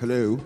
Hello?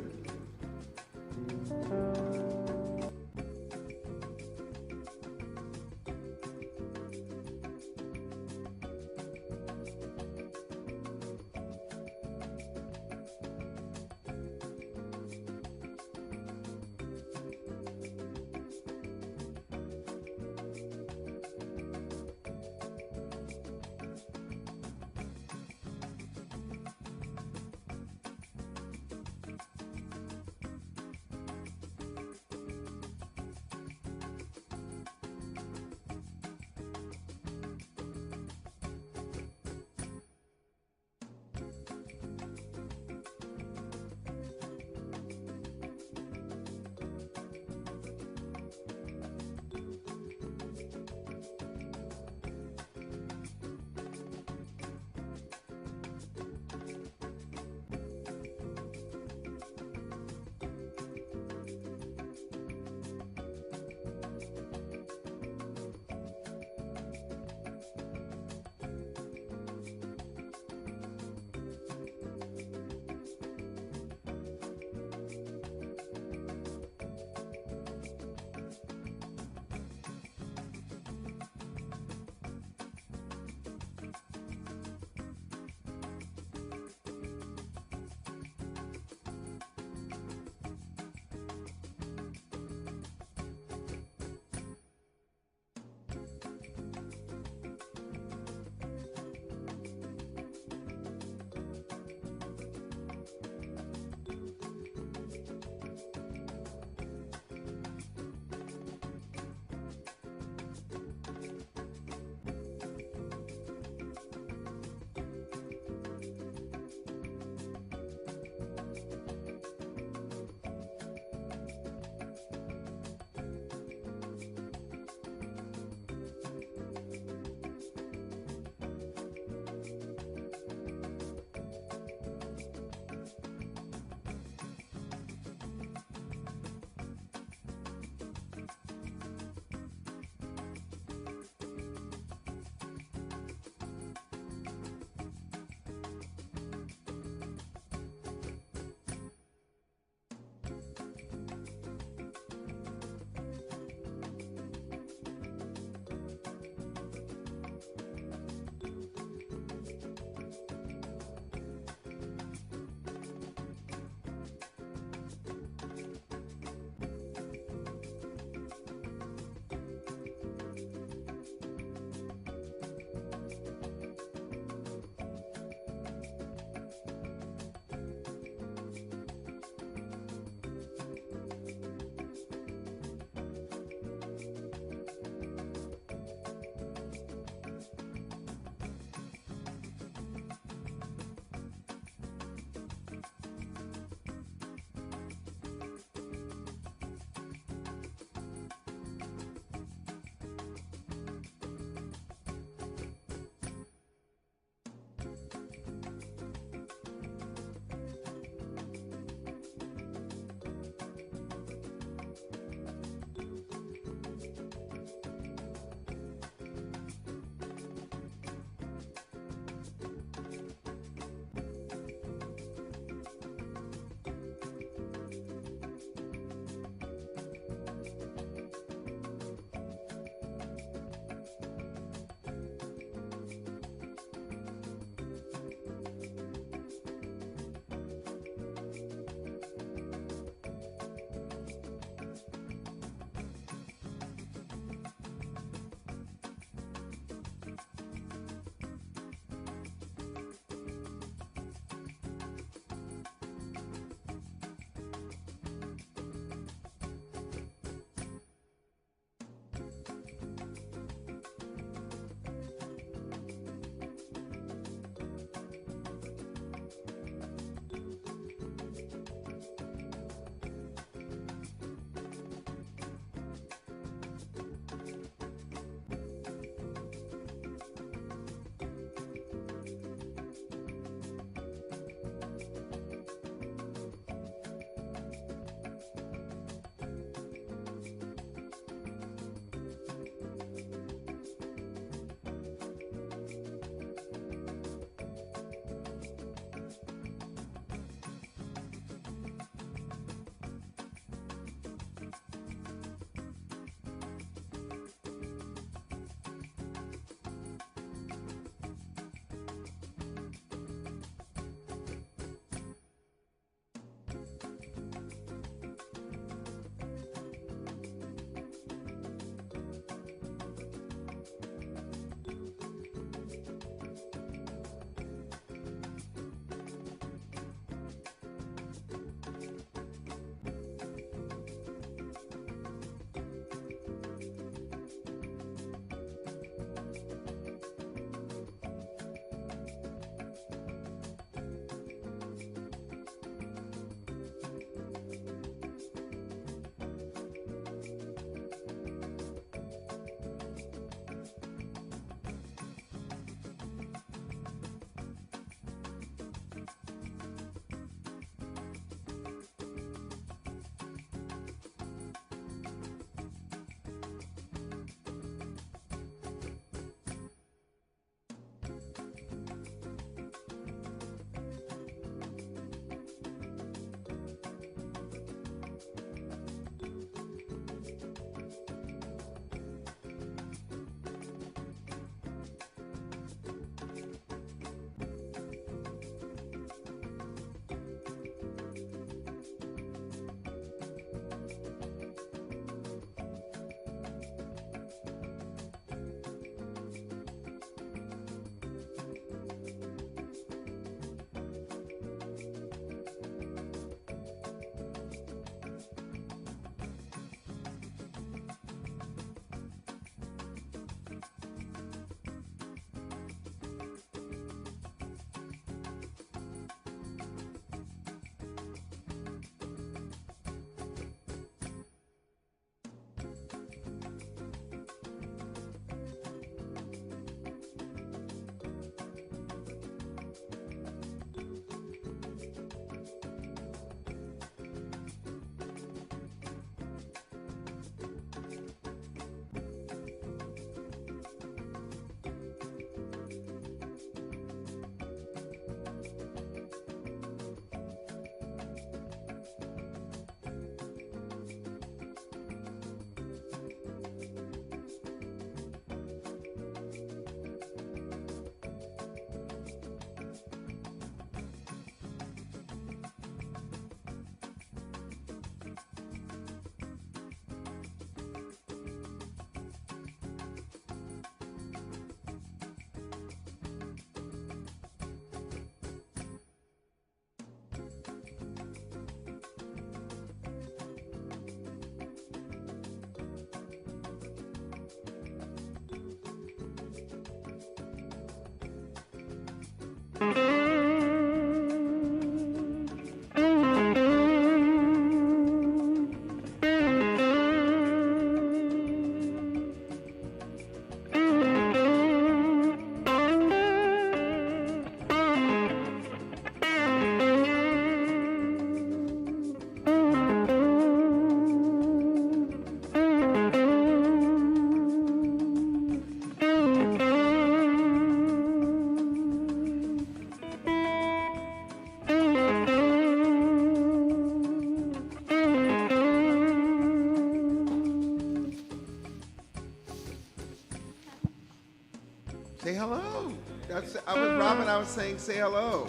Say hello. I was Robin. I was saying say hello.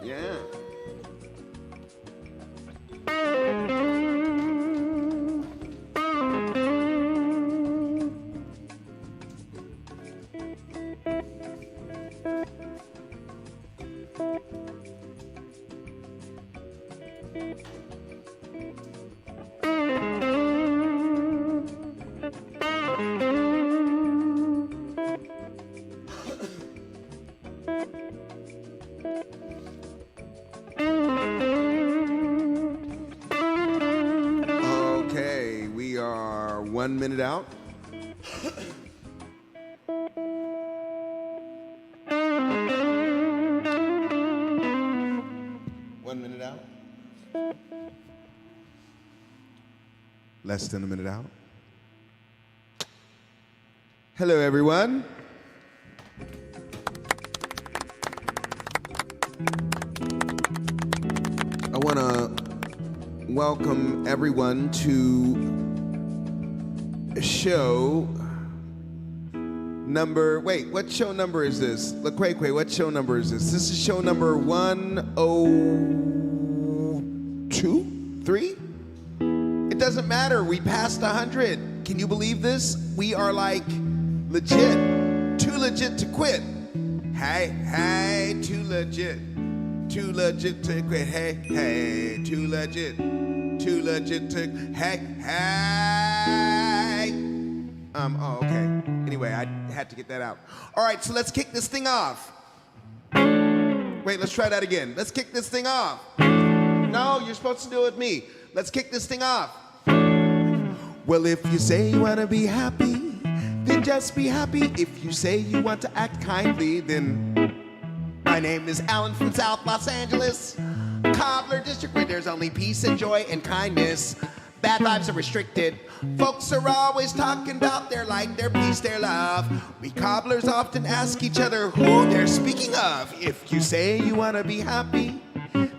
Yeah. Okay, we are 1 minute out. Less than a minute out. Hello, everyone. I want to welcome everyone to show number, wait, what show number is this? LaQuay, what show number is this? This is show number 102, 3? It doesn't matter, we passed 100. Can you believe this? We are like legit, too legit to quit. Hey, too legit to quit. Hey, too legit to, hey. Oh, okay. Anyway, I had to get that out. All right, so let's kick this thing off. Wait, let's try that again. Let's kick this thing off. No, you're supposed to do it with me. Let's kick this thing off. Well, if you say you want to be happy, then just be happy. If you say you want to act kindly, then my name is Alan from South Los Angeles, Cobbler District, where there's only peace and joy and kindness. Bad vibes are restricted. Folks are always talking about their light, their peace, their love. We cobblers often ask each other who they're speaking of. If you say you want to be happy,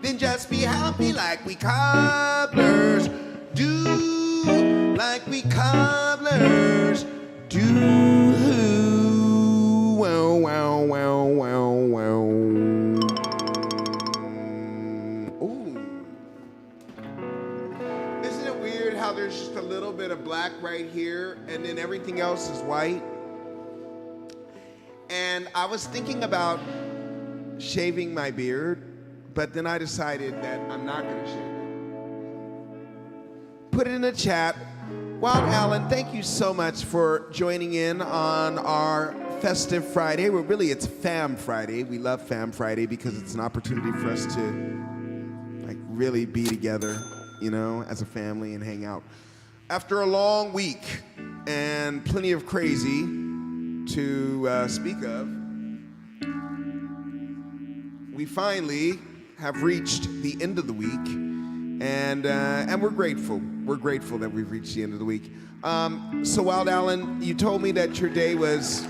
then just be happy like we cobblers do. Like we cobblers do. Wow, wow, wow, wow, wow. Ooh. Isn't it weird how there's just a little bit of black right here and then everything else is white? And I was thinking about shaving my beard, but then I decided that I'm not gonna shave it. Put it in the chat. Wild Alan, thank you so much for joining in on our festive Friday. Well, really, it's Fam Friday. We love Fam Friday because it's an opportunity for us to like really be together, you know, as a family and hang out. After a long week and plenty of crazy to speak of, we finally have reached the end of the week, and we're grateful. We're grateful that we've reached the end of the week. So Wild Alan, you told me that your day was,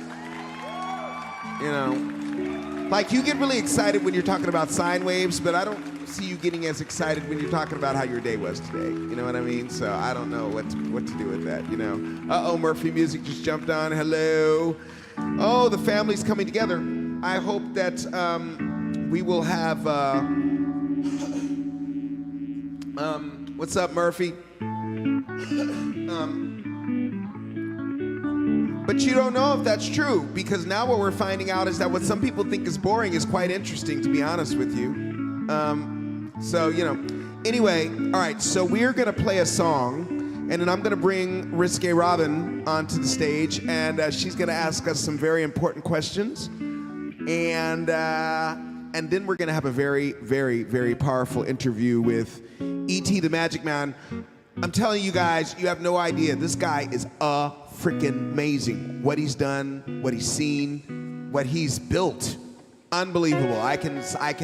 you know, like you get really excited when you're talking about sine waves, but I don't see you getting as excited when you're talking about how your day was today. You know what I mean? So I don't know what to do with that, you know. Uh-oh, Murphy Music just jumped on. Hello. Oh, the family's coming together. I hope that we will have, what's up, Murphy? But you don't know if that's true, because now what we're finding out is that what some people think is boring is quite interesting, to be honest with you. So, you know, anyway, all right, so we're gonna play a song, and then I'm gonna bring Risque Robin onto the stage, and she's gonna ask us some very important questions, and then we're gonna have a very, very, very powerful interview with E.T. the Magic Man. I'm telling you guys, you have no idea. This guy is freaking amazing. What he's done, what he's seen, what he's built. Unbelievable. I can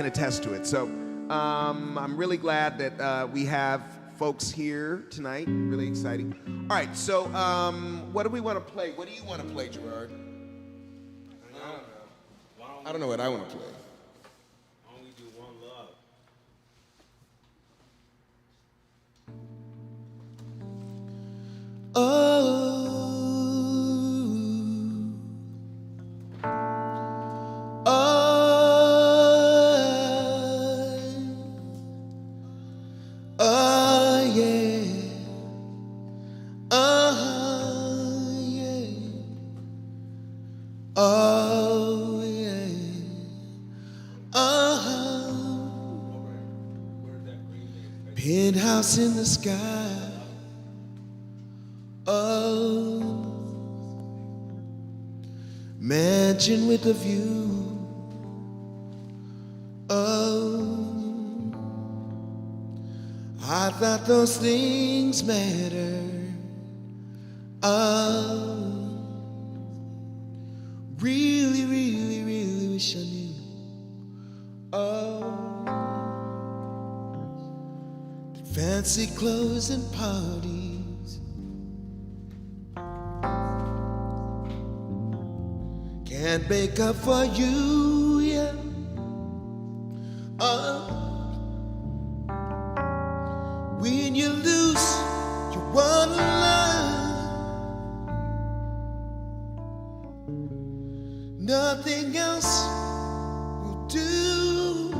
attest to it. So I'm really glad that we have folks here tonight. Really exciting. All right, so what do we want to play? What do you want to play, Gerard? I don't know what I want to play. Only do one love. Oh, Oh, yeah. Uh-huh. Penthouse in the sky. Oh, mansion with a view. Oh, I thought those things mattered. Oh, really, really, really wish I knew. Oh, fancy clothes and parties can't make up for you, yeah. When you lose your one love, nothing else will do.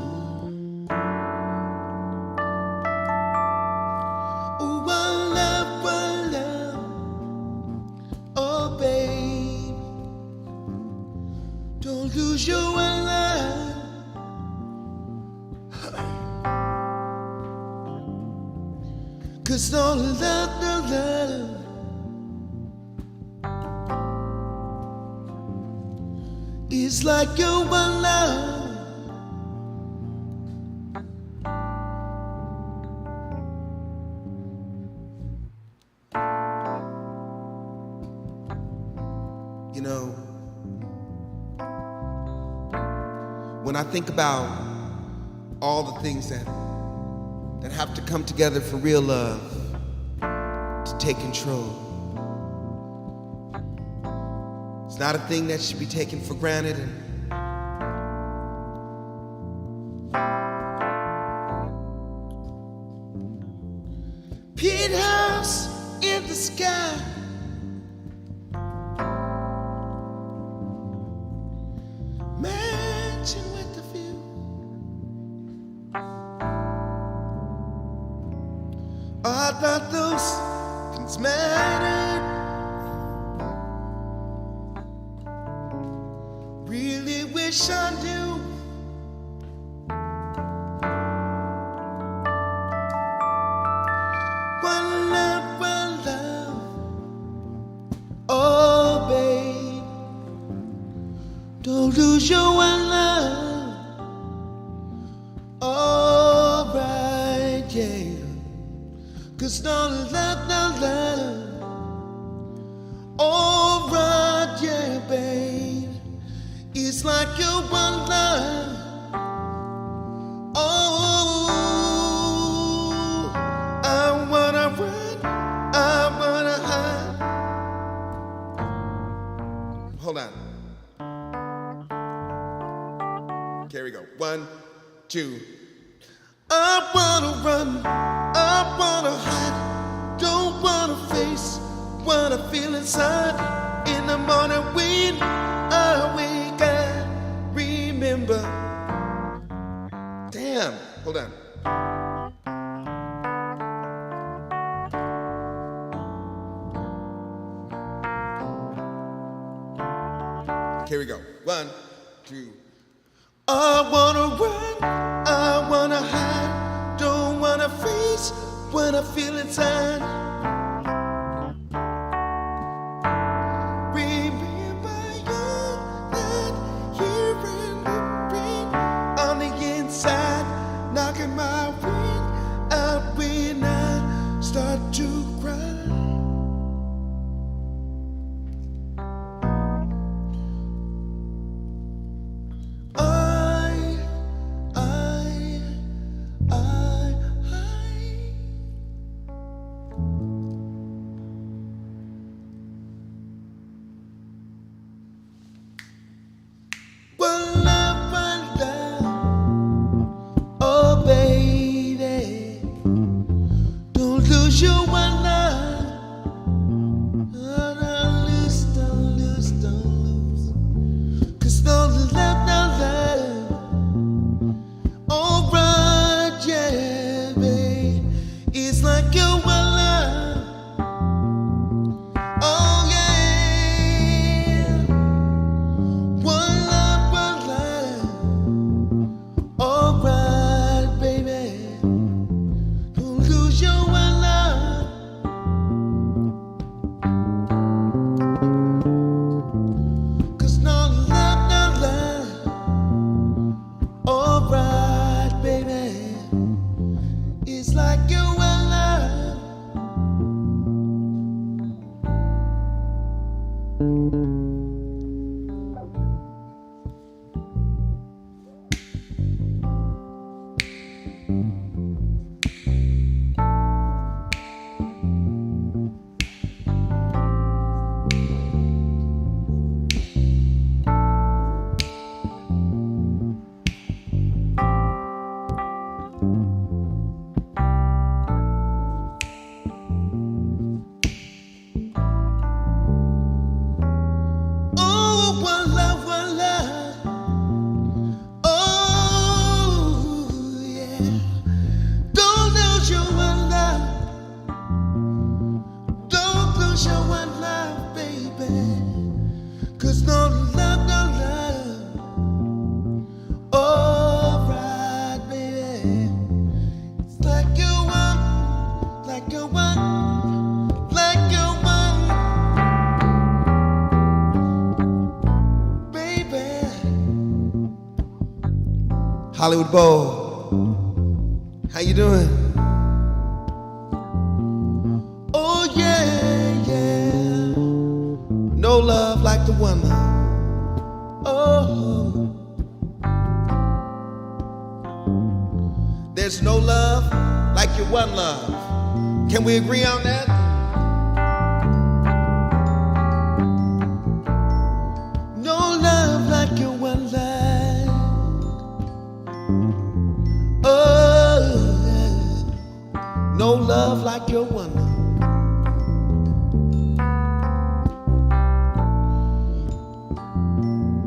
Oh, one love, oh babe, don't lose your one love. 'Cause no love, no love is like your one love. You know, when I think about all the things that have to come together for real love to take control, it's not a thing that should be taken for granted. And penthouse in the sky, mansion with the view. I thought those things mattered. Really wish I knew. One love, oh babe, don't lose your one love. All right, yeah. 'Cause no love, no love. All right, yeah, babe. It's like your one love. Oh, I wanna run, I wanna hide. Hold on. Here we go. 1, 2. I wanna run, I wanna hide, don't wanna face what I feel inside. In the morning when I wake, I remember. Damn, hold on. Here we go. 1, 2. I wanna run, I wanna hide, don't wanna face what I feel inside. Remember you're not here in the rain, on the inside, knocking my wind out when I start to cry. I Hollywood Bowl. How you doing? Oh yeah, yeah. No love like the one love. Oh. There's no love like your one love. Can we agree on that? No love like your one love. Oh, yeah. No love like your one love.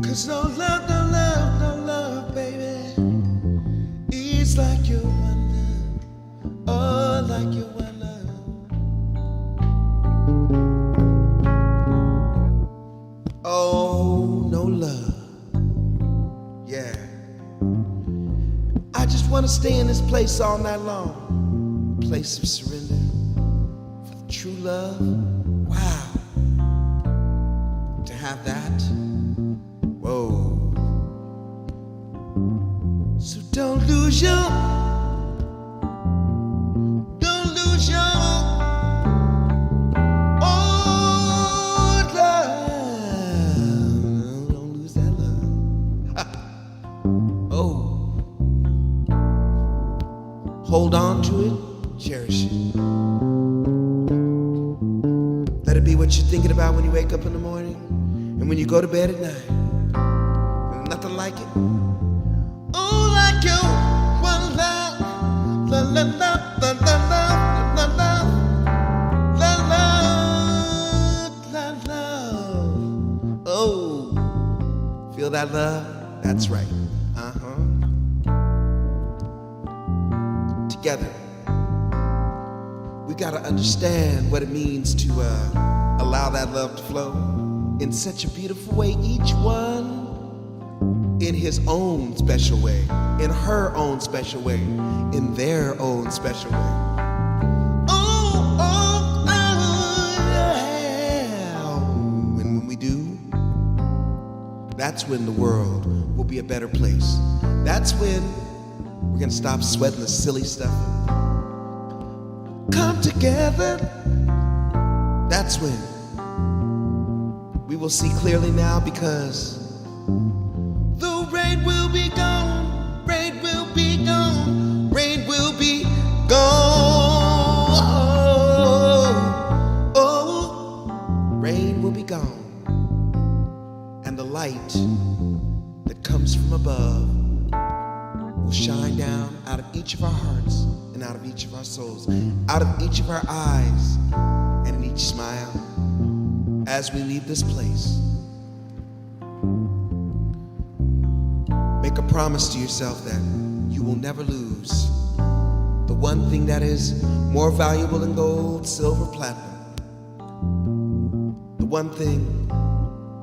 Cause no love, no love, no love, baby. It's like your one love. Oh, like your one love. Oh, no love. Yeah. I just want to stay in this place all night long. Place of surrender for the true love. Wow. To have that. Whoa. So don't lose your old love. Don't lose that love. Oh. Hold on to it, cherish it. Let it be what you're thinking about when you wake up in the morning and when you go to bed at night. There's nothing like it. Oh, like you, one love, la la la la la la la la la la la. Oh, feel that love? That's right. Together, we gotta understand what it means to allow that love to flow in such a beautiful way. Each one in his own special way, in her own special way, in their own special way. Oh, oh, oh, yeah. When we do, that's when the world will be a better place. That's when we're gonna stop sweating the silly stuff. Come together. That's when we will see clearly now, because the rain will be gone, rain will be gone, rain will be gone. Oh, rain will be gone. And the light that comes from above will shine down out of each of our hearts and out of each of our souls, out of each of our eyes and in each smile as we leave this place. Make a promise to yourself that you will never lose the one thing that is more valuable than gold, silver, platinum. The one thing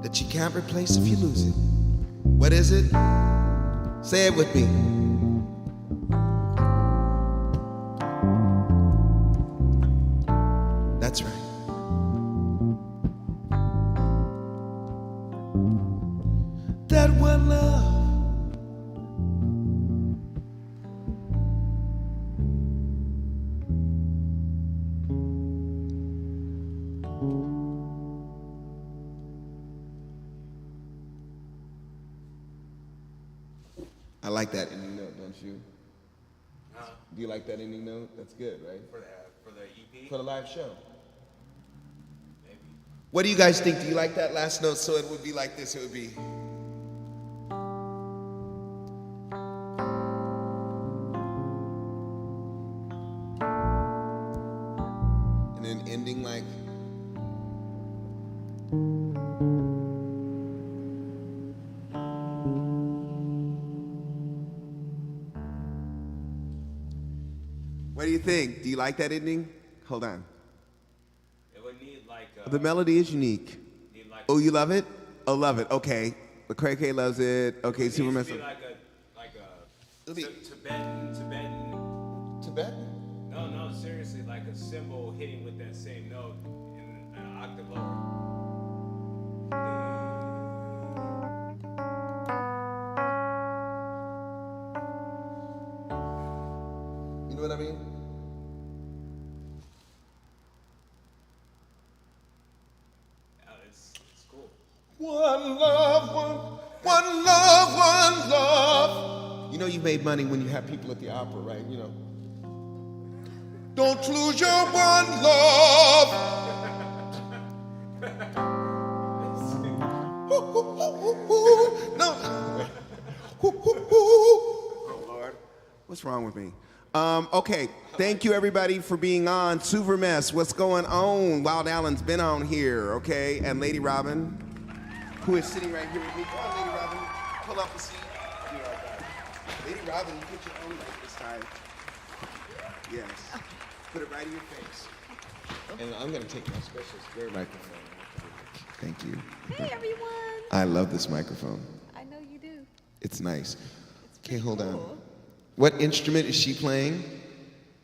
that you can't replace if you lose it. What is it? Say it with me. That's right. That one love. I like that ending note, don't you? Do you like that ending note? That's good, right? For the EP? For the live show. Maybe. What do you guys think? Do you like that last note? So it would be like this, it would be. And then ending like. What do you think? Do you like that ending? Hold on. It would need like The melody is unique. need like Oh, you love it? Oh, love it. Okay. The Cray K loves it. Okay, it Superman. needs to be like It'll be- Tibetan. Tibetan? No, seriously, like a cymbal hitting with that same note in an octave lower. what I mean? It's cool. One love, one love, one love. You know you made money when you have people at the opera, right? You know. Don't lose your one love. No. Oh, Lord. What's wrong with me? Okay, thank you everybody for being on. Super Mess, what's going on? Wild Allen's been on here, okay? And Lady Robin, who is sitting right here with me. Come on, Lady Robin, pull up a seat. I'll be right back. Lady Robin, you get your own mic this time. Yes. Put it right in your face. And I'm gonna take my special square microphone. Thank you. Hey everyone. I love this microphone. I know you do. It's nice. It's Okay, hold cool. on. What instrument is she playing?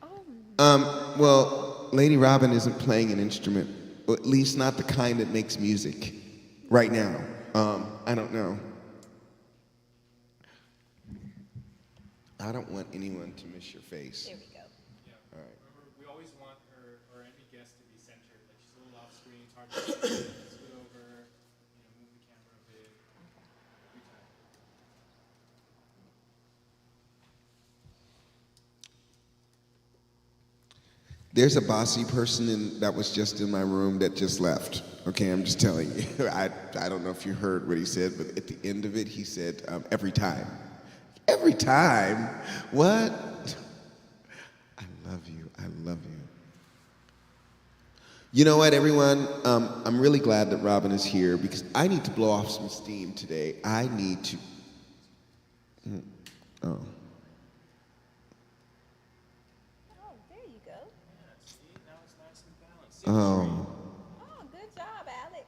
Oh, Well, Lady Robin isn't playing an instrument, or at least not the kind that makes music right now. I don't know. I don't want anyone to miss your face. there we go. Yeah. All right. Remember, we always want her or any guest to be centered. Like she's a little off screen. It's hard to scoot over. Move the camera a bit. Every time. There's a bossy person that was just in my room that just left. Okay, I'm just telling you. I don't know if you heard what he said, but at the end of it, he said, every time. Every time? What? I love you. I love you. You know what, everyone? I'm really glad that Robin is here because I need to blow off some steam today. I need to. Oh. Oh, there you go. See, now it's nice and balanced. Oh. Oh, good job, Alex.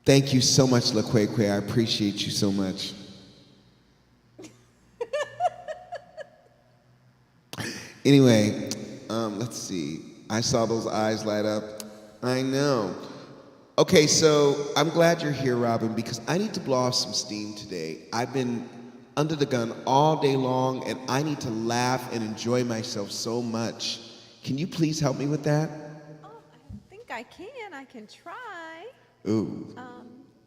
Thank you so much, LaQuay. I appreciate you so much. Anyway, let's see. I saw those eyes light up. I know. Okay, so I'm glad you're here, Robin, because I need to blow off some steam today. I've been under the gun all day long, and I need to laugh and enjoy myself so much. Can you please help me with that? Oh, I think I can. I can try. Ooh.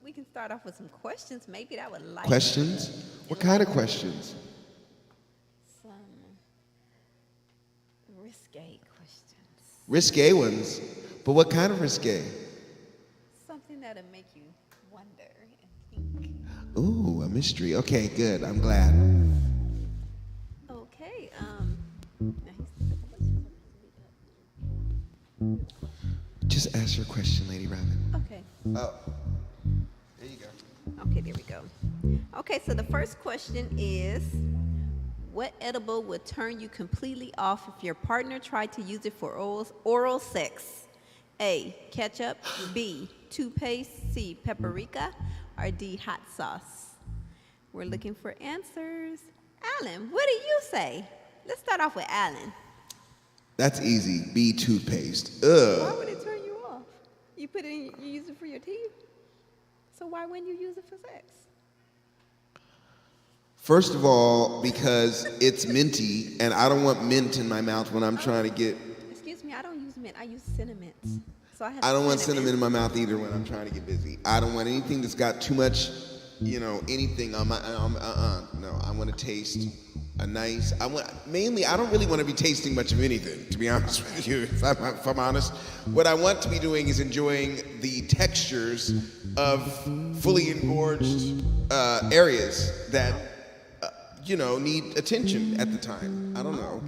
We can start off with some questions. Maybe that would like Questions? What kind of questions? some risque questions. Risque ones. But what kind of risque? Something that'll make you wonder and think. Ooh, a mystery. Okay, good. I'm glad. Okay. Just ask your question, Lady Robin. Okay. Oh. There you go. Okay, there we go. Okay, so the first question is, what edible would turn you completely off if your partner tried to use it for oral sex? A, ketchup, B, toothpaste, C, paprika, or D, hot sauce? We're looking for answers. Alan, what do you say? Let's start off with Alan. That's easy. B, toothpaste. Why Ugh. would it turn you off? You put it in, you use it for your teeth? So why wouldn't you use it for sex? First of all, because it's minty, and I don't want mint in my mouth when I'm trying to get. Excuse me, I don't use mint. I use cinnamon. So I have I don't want cinnamon in my mouth either when I'm trying to get busy. I don't want anything that's got too much, anything on my. No, I want to taste a nice. I don't really want to be tasting much of anything, to be honest with you. If I'm honest, what I want to be doing is enjoying the textures of fully engorged areas that. Need attention at the time. I don't know.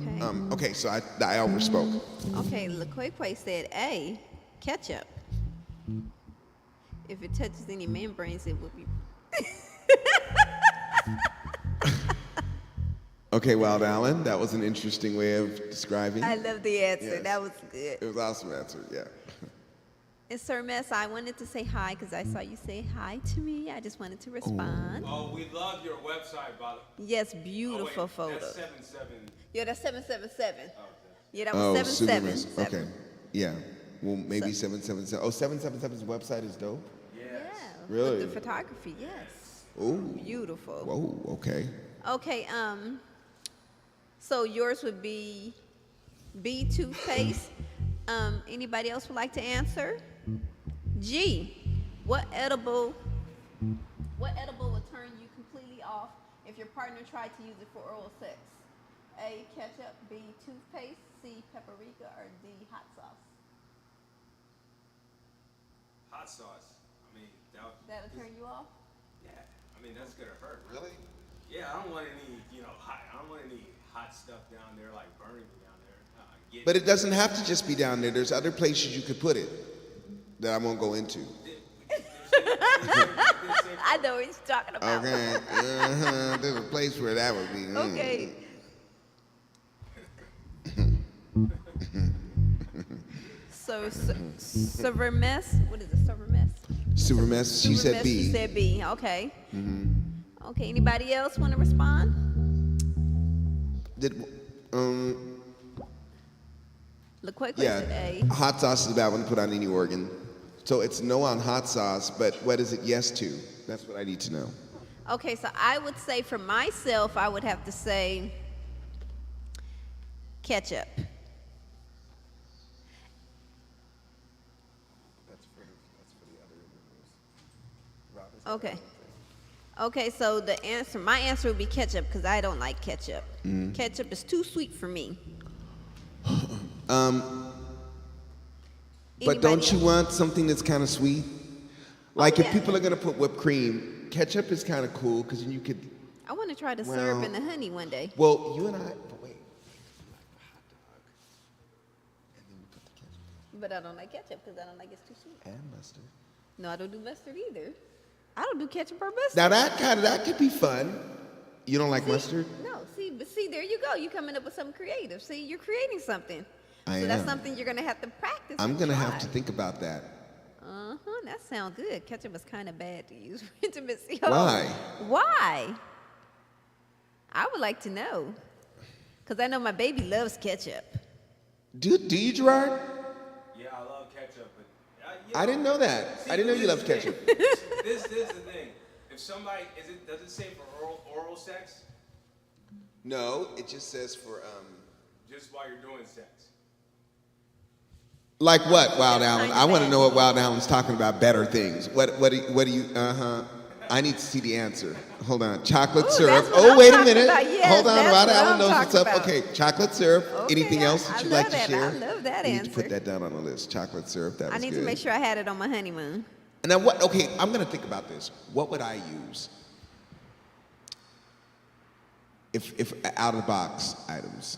Okay. So I overspoke. Okay, LaQuay said A, ketchup. If it touches any membranes, it would be. Okay, Wild Allen, that was an interesting way of describing. I love the answer. Yes. That was good. It was awesome answer, yeah. And Sir Mess, I wanted to say hi because I saw you say hi to me. I just wanted to respond. Oh, we love your website, by the Yes, beautiful photo. That's 77. Yeah, that's 777. Oh, Yeah, that was Super 777. Miss. Okay, yeah. Well, maybe 777. Oh, 777's website is dope. Yeah. Really? With the photography, yes. Ooh. Beautiful. Whoa, okay. Okay, so yours would be B, toothpaste. Anybody else would like to answer? G, what edible will turn you completely off if your partner tried to use it for oral sex? A, ketchup, B, toothpaste, C, paprika, or D, hot sauce? Hot sauce. I mean, That'll turn you off? yeah. I mean, that's gonna hurt. Really? Yeah, I don't want any, hot. I don't want any hot stuff down there, like burning me down there. But it doesn't have to just be down there. There's other places you could put it that I won't go into. I know what he's talking about. Okay. There's a place where that would be. Okay. So, server mess. What is it? Server mess. Super mess. She said B. She said B. Okay. Okay. Anybody else want to respond? Did LaQuaque yeah. said A. Hot sauce is a bad one to put on any organ. So it's no on hot sauce, but what is it yes to? That's what I need to know. Okay. So I would say for myself, I would have to say ketchup. Okay. Okay, so my answer would be ketchup because I don't like ketchup. Ketchup is too sweet for me. But don't you Anybody want something that's kind of sweet? Like if yeah. people are gonna put whipped cream, ketchup is kind of cool because then you could. I want to try the Well- syrup and the honey one day. Well, you and I. But wait. And then you put the ketchup But I don't like ketchup because I don't like it's too sweet. and mustard. No, I don't do mustard either. I don't do ketchup or mustard. Now that could be fun. You don't like mustard? No, but there you go. You're coming up with something creative. See, you're creating something. I so that's am. something you're gonna have to practice. I'm and gonna try. have to think about that. That sounds good. Ketchup is kind of bad to use for intimacy. Why? Why? I would like to know. Because I know my baby loves ketchup. Do you, Gerard? Yeah, I love ketchup, but I didn't know that. I didn't know you loved ketchup. This is the thing. If somebody does it say for oral sex? No, it just says for Just while you're doing sex. Like what, Wild Allen? kinda I want to bad. know what Wild Allen's talking about. Better things. What do you? I need to see the answer. Hold on. Chocolate Ooh, syrup. that's what Oh, I'm wait a talking minute. about. Yes, Hold on. that's Wild what Allen I'm knows what's up. talking about. Okay. Chocolate syrup. Okay, Anything else I that you'd love like to that. share? I love that You need to put answer. that down on the list. Chocolate syrup. That was I need good. to make sure I had it on my honeymoon. And now what? Okay, I'm gonna think about this. What would I use? If out of the box items.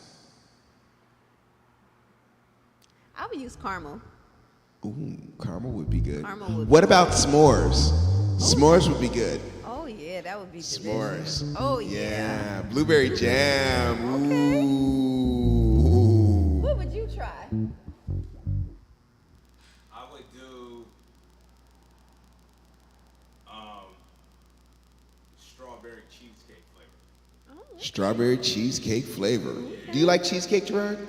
I would use caramel. Ooh, caramel would be good. Caramel would What be about s'mores? S'mores would be good. Oh yeah, that would be delicious. S'mores. Oh yeah. Yeah, blueberry jam. Okay. Ooh. What would you try? I would do strawberry cheesecake flavor. Oh, Strawberry cheesecake flavor. Do you like cheesecake, Gerard?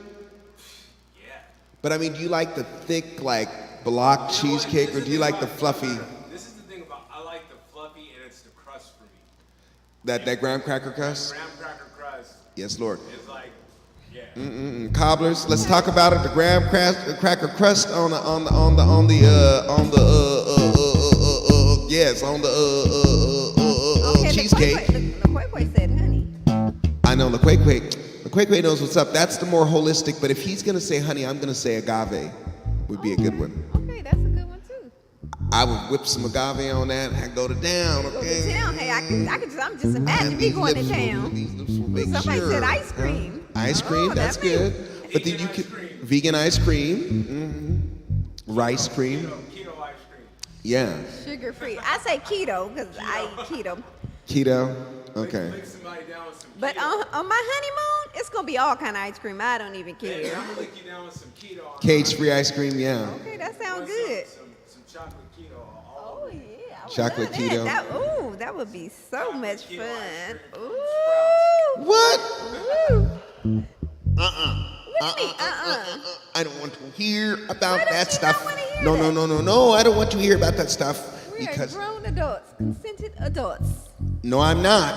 Yeah. But I mean, do you like the thick, like block cheesecake, or do you like the fluffy, This is the thing about I like the fluffy and it's the crust for me. that graham cracker crust? Graham cracker crust Yes, Lord. is like, yeah. Cobblers. Let's talk about it. The graham cracker crust on the cheesecake. The Quay said honey. I know LaQuaque knows what's up. That's the more holistic. But if he's gonna say honey, I'm gonna say agave. Would be a good one. Okay, that's a good one too. I would whip some agave on that and go to town. Go to Okay. town. Hey, I'm just imagining me going to town. These lips will make Somebody sure. said ice cream. Ice cream, Oh, that's that makes- good. But then you could vegan ice cream, rice cream. Keto ice cream. Yeah, Sugar free. I say keto because I eat keto. keto. Okay. Lick somebody down with some But keto. on my honeymoon, it's gonna be all kind of ice cream. I don't even Hey, care. I'm gonna lick you down with some keto. on Cage-free ice cream. Yeah. Okay, that sounds Some- good. Some chocolate keto. All Oh yeah. I would Chocolate love that. keto. That would be so much keto fun. ice cream. Ooh. What? Ooh. Uh-uh. What you mean, I don't want to hear about Why don't that you stuff. not wanna hear No, that? no. I don't want to hear about that stuff We are because grown adults, consented adults. no, I'm not.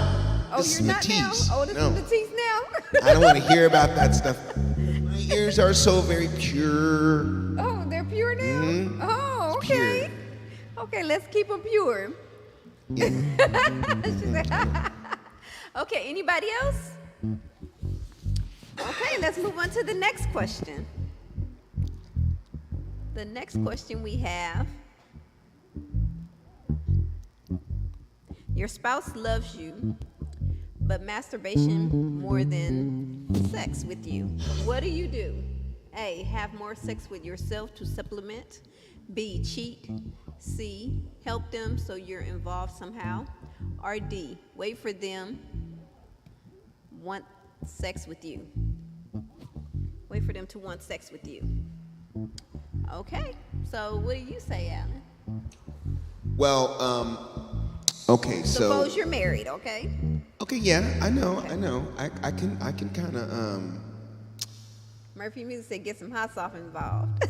Oh, This you're is not now? Matisse. Oh, this No. is Matisse now? I don't want to hear about that stuff. Yours are so very pure. Oh, they're pure now? Oh, It's okay. Okay, let's keep them pure. Yeah. She said, okay, anybody else? Okay, let's move on to the next question. The next question we have, your spouse loves you, but masturbation more than sex with you. What do you do? A, have more sex with yourself to supplement. B, cheat. C, help them so you're involved somehow. Or D, wait for them want sex with you. Wait for them to want sex with you. Okay, so what do you say, Alan? Well, okay, so. Suppose you're married, okay? Okay, yeah, I know. I can kind of. Murphy Music said get some hot sauce involved.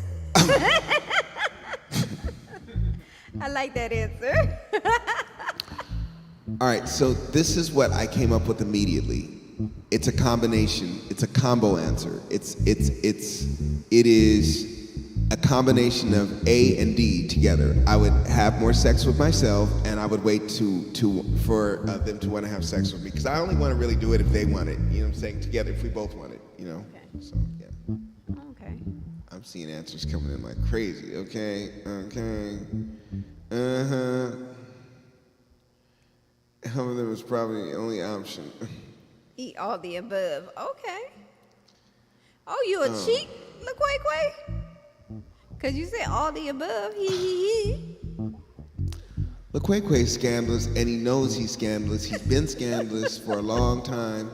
I like that answer. All right, so this is what I came up with immediately. It's a combination. It's a combo answer. It is a combination of A and D together. I would have more sex with myself, and I would wait for them to want to have sex with me, because I only want to really do it if they want it. You know what I'm saying? Together, if we both want it. You know. Okay. So yeah. Okay. I'm seeing answers coming in like crazy. Okay. How of them was probably the only option. Eat all the above. Okay. Oh, you a cheat, LaQuay? Because you said all the above. He. LaQuay's scandalous, and he knows he's scandalous. He's been scandalous for a long time.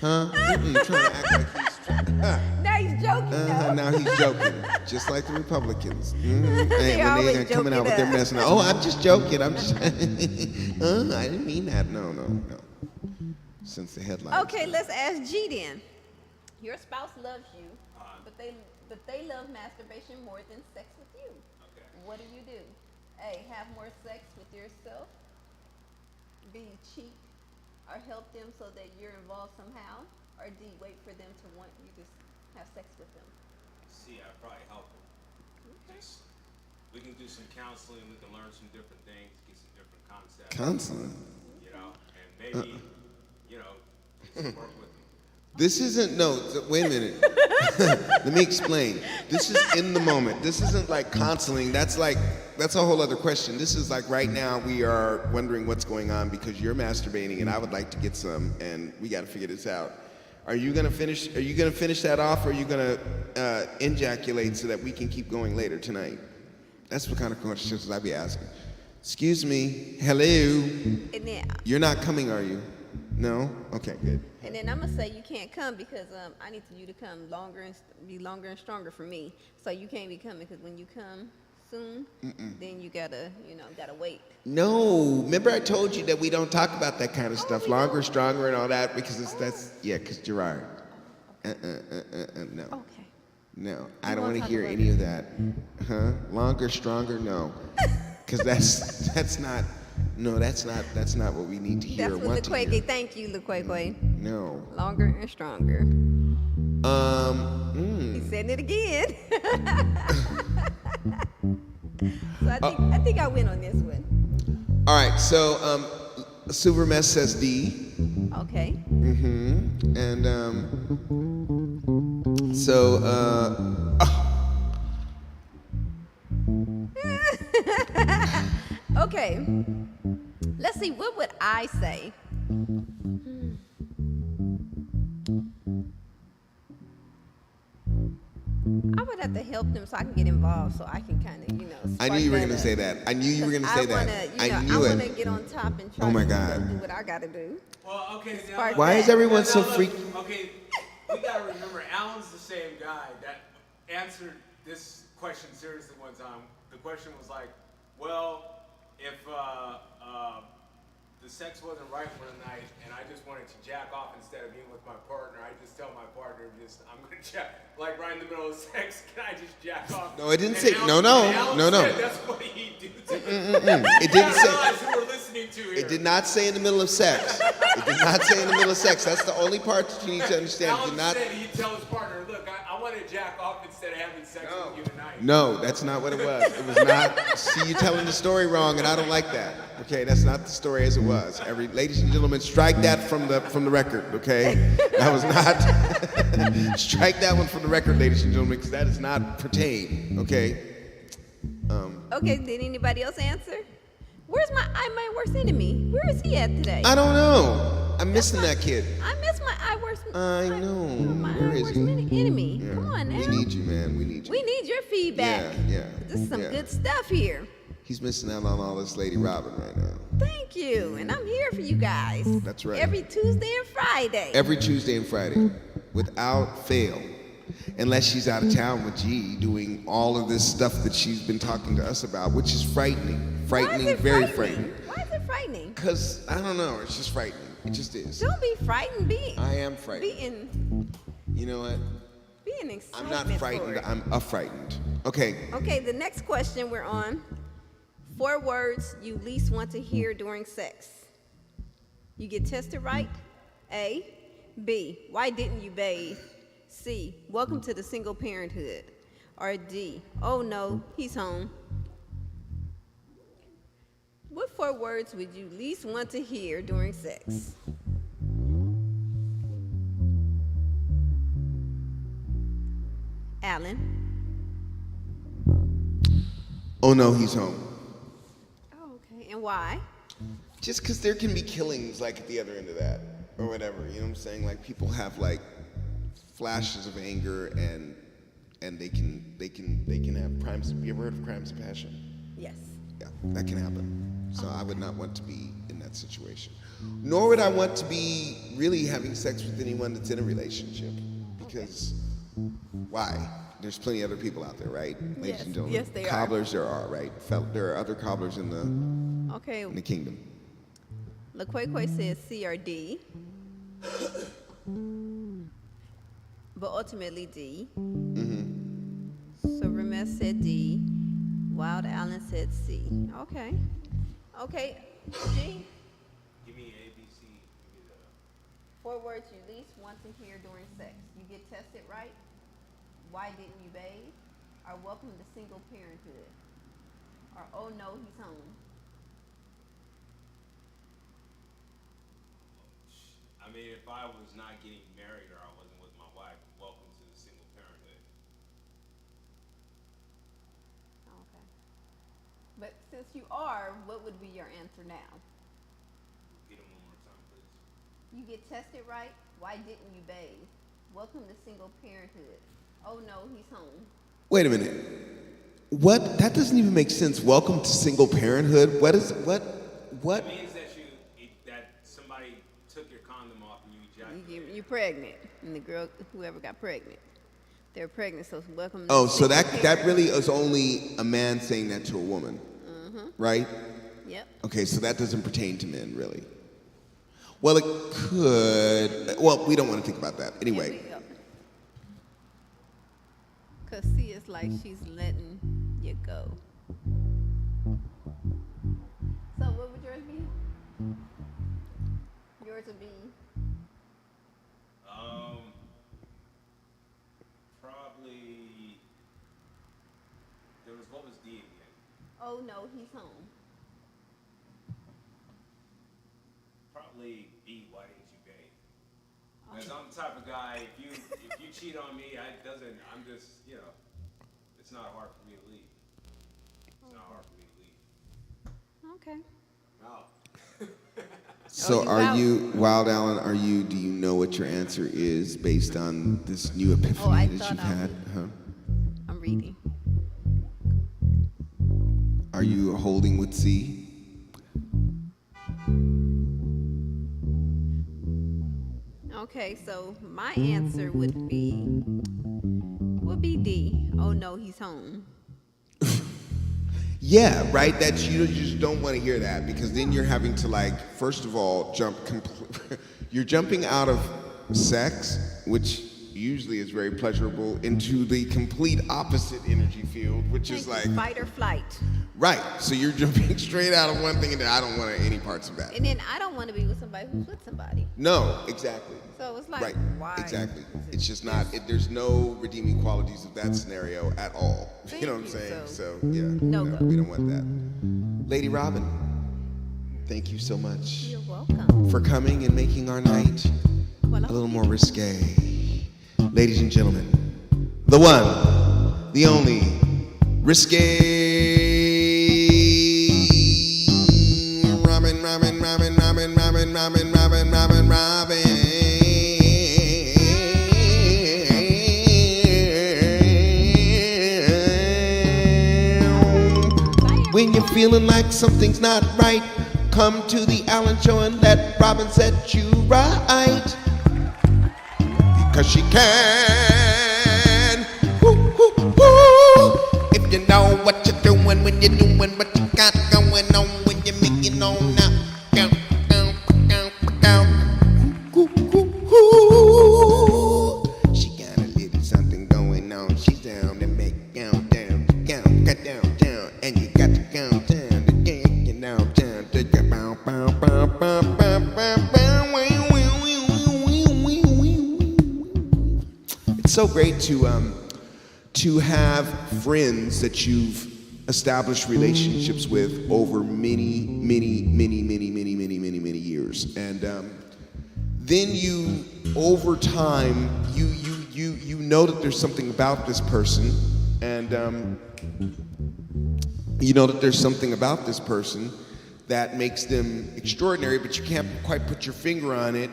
Huh? Trying to act like he's trying. Now he's joking, though. Now he's joking, just like the Republicans. They When they're always coming out joke with it their up. mess. And, oh, I'm just joking. I'm just. I didn't mean that. No. Since the headlines. Okay, let's ask G then. Your spouse loves you, but they love masturbation more than sex with you. Okay. What do? A, have more sex with yourself. B, cheat or help them so that you're involved somehow. Or D, wait for them to want you to have sex with them. See, I'd probably help them. Just, we can do some counseling. We can learn some different things, get some different concepts. Counseling. You know, and maybe, you know, just work with them. This isn't, wait a minute. Let me explain. This is in the moment. This isn't like counseling. That's a whole other question. This is like right now we are wondering what's going on because you're masturbating and I would like to get some and we got to figure this out. Are you gonna finish that off, or are you gonna ejaculate so that we can keep going later tonight? That's what kind of questions I'd be asking. Excuse me, hello. And then, You're not coming, are you? No? Okay, good. and then I'm gonna say you can't come because I need you to come be longer and stronger for me. So you can't be coming because when you come soon, then you gotta wait. No, remember I told you that we don't talk about that kind of stuff, longer, stronger, and all that, because because Gerard. No. Okay. No, I don't won't want to talk hear about any of that. Huh? Longer, stronger, no. Because that's not what we need to hear That's or what want to hear. LaQuay. Thank you, LaQuay. No. Longer and stronger. He's saying it again. So I think I win on this one. All right, so Supermess says D. Okay. And so Okay. Let's see. What would I say? I would have to help them so I can get involved, so I can kind of, I knew you were going gonna say that. I knew you were gonna say that. I I knew want to it. get on top and try Oh my to God. do what I got to do. Well, okay. Spark Why is everyone so look, freaky? Okay, we gotta remember, Alan's the same guy that answered this question seriously one time. The question was like, well, if the sex wasn't right one night and I just wanted to jack off instead of being with my partner, I just tell my partner, I'm gonna jack, like right in the middle of sex, can I just jack off? No, it didn't And say- Alan- no. and Alan No. said that's what he'd do to me. It didn't I say. realize who we're listening to here. It did not say in the middle of sex. It did not say in the middle of sex. That's the only part that you need to understand. It Alan did not. said he'd tell his partner, look, I want to to jack off instead of having sex with you tonight. No, that's not what it was. It was not. See, you're telling the story wrong, and I don't like that. Okay, that's not the story as it was. Ladies and gentlemen, strike that from the record. Okay, that was not. Strike that one from the record, ladies and gentlemen, because that does not pertain. Okay. Okay, did anybody else answer? Where's my worst enemy? Where is he at today? I don't know. I'm missing that kid. I miss my worst. I know. My Where is worst he? enemy. Yeah. Come on now. We need you, man. We need you. We need your feedback. Yeah. This is some yeah. good stuff here. He's missing out on all this Lady Robin right now. Thank you, and I'm here for you guys. That's right. Every Tuesday and Friday. Every Tuesday and Friday, without fail. Unless she's out of town with G doing all of this stuff that she's been talking to us about, which is frightening. Frightening, very frightening. Why is it frightening? Because, I don't know, it's just frightening. It just is. Don't be frightened. I am frightened. You know what? Be an excitement. I'm not frightened, I'm affrightened. Okay. Okay, the next question we're on. 4 words you least want to hear during sex. You get tested right? A. B. Why didn't you bathe? C. Welcome to the single parenthood. Or D. Oh no, he's home. What 4 words would you least want to hear during sex? Alan? Oh no, he's home. Oh, okay. And why? Just because there can be killings like at the other end of that, or whatever. You know what I'm saying? Like people have like flashes of anger, and they can have crimes. Have you ever heard of crimes of passion? Yes. Yeah, that can happen. So I would not want to be in that situation. Nor would I want to be really having sex with anyone that's in a relationship, because why? There's plenty of other people out there, right? Ladies and gentlemen. Yes, they are. Cobblers there are, right? There are other cobblers in the kingdom. LaQuay says C or D. But ultimately D. So Ramesh said D. Wild Allen said C. Okay. Okay. G. Give me A, B, C. Give me 4 words you least want to hear during sex. You get tested right? Why didn't you bathe? Or welcome to single parenthood? Or oh no, he's home. I mean, if I was not getting married or I wasn't with my wife, welcome to the single parenthood. Okay. But since you are, what would be your answer now? Repeat them one more time, please. You get tested right? Why didn't you bathe? Welcome to single parenthood. Oh no, he's home. Wait a minute. What? That doesn't even make sense. Welcome to single parenthood. What? It means that somebody took your condom off and you ejaculated. You're pregnant, and the girl, whoever got pregnant, they're pregnant. So welcome. To Oh, so single that parenthood. really is only a man saying that to a woman, right? Yep. Okay, so that doesn't pertain to men, really. Well, it could. Well, we don't want to think about that. Anyway. Because C is like she's letting you go. So what would yours be? Yours would be Probably. What was D again? oh no, he's home. Probably B. Why didn't you bathe? Because I'm the type of guy. If you cheat on me, I'm just it's not hard for me to leave. It's not hard for me to leave. Okay. No. So you are out? you, Wild Allen, do you know what your answer is based on this new epiphany Oh, I that thought you've I had? would. Huh? I'm reading. Are you holding with C? Okay, so my answer would be D. Oh no, he's home. Yeah, right? You just don't want to hear that, because then you're having to, first of all, you're jumping out of sex, which usually is very pleasurable, into the complete opposite energy field, which is like fight or flight. right. So you're jumping straight out of one thing, and then I don't want any parts of that. And then I don't want to be with somebody who's with somebody. No, exactly. So it's like, Right. why? Exactly. It's just not. There's no redeeming qualities of that scenario at all. Thank You know what I'm you. saying? So, So yeah. no no, go. we don't want that. Lady Robin, thank you so much You're welcome. for coming and making our night Well, a little more risque. Ladies and gentlemen, the one, the only, risque Robin, Robin, Robin, Robin, Robin, Robin, Robin, Robin, Robin. When you're feeling like something's not right, come to the Allen Show and let Robin set you right. Because she can. Woo, woo, woo. If you know what you're doing when you're doing what you got going on, when you're making on now. Down, down, down, down. Woo, woo, woo. She got a little something going on. She's down to make down, down, down, cut down, down. And you got to go down to get you down, down, to get bow, bow, bow, bow, bow, bow, bow. It's so great to have friends that you've established relationships with over many years, and then you, over time, you know that there's something about this person, and you know that there's something about this person that makes them extraordinary, but you can't quite put your finger on it.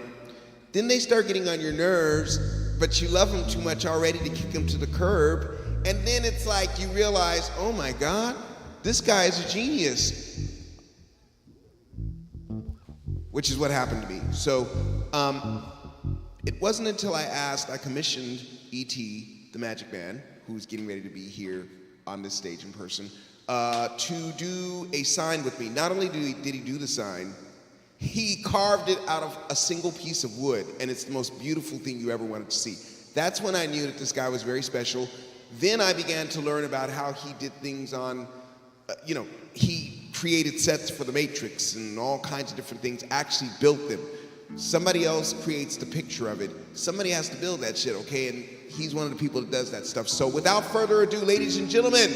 Then they start getting on your nerves, but you love them too much already to kick them to the curb. And then it's like you realize, oh my God, this guy is a genius. Which is what happened to me. So it wasn't until I commissioned E.T., the Magic Man, who's getting ready to be here on this stage in person, to do a sign with me. Not only did he do the sign, he carved it out of a single piece of wood, and it's the most beautiful thing you ever wanted to see. That's when I knew that this guy was very special. Then I began to learn about how he did things on, he created sets for The Matrix and all kinds of different things, actually built them. Somebody else creates the picture of it. Somebody has to build that shit, okay? And he's one of the people that does that stuff. So without further ado, ladies and gentlemen,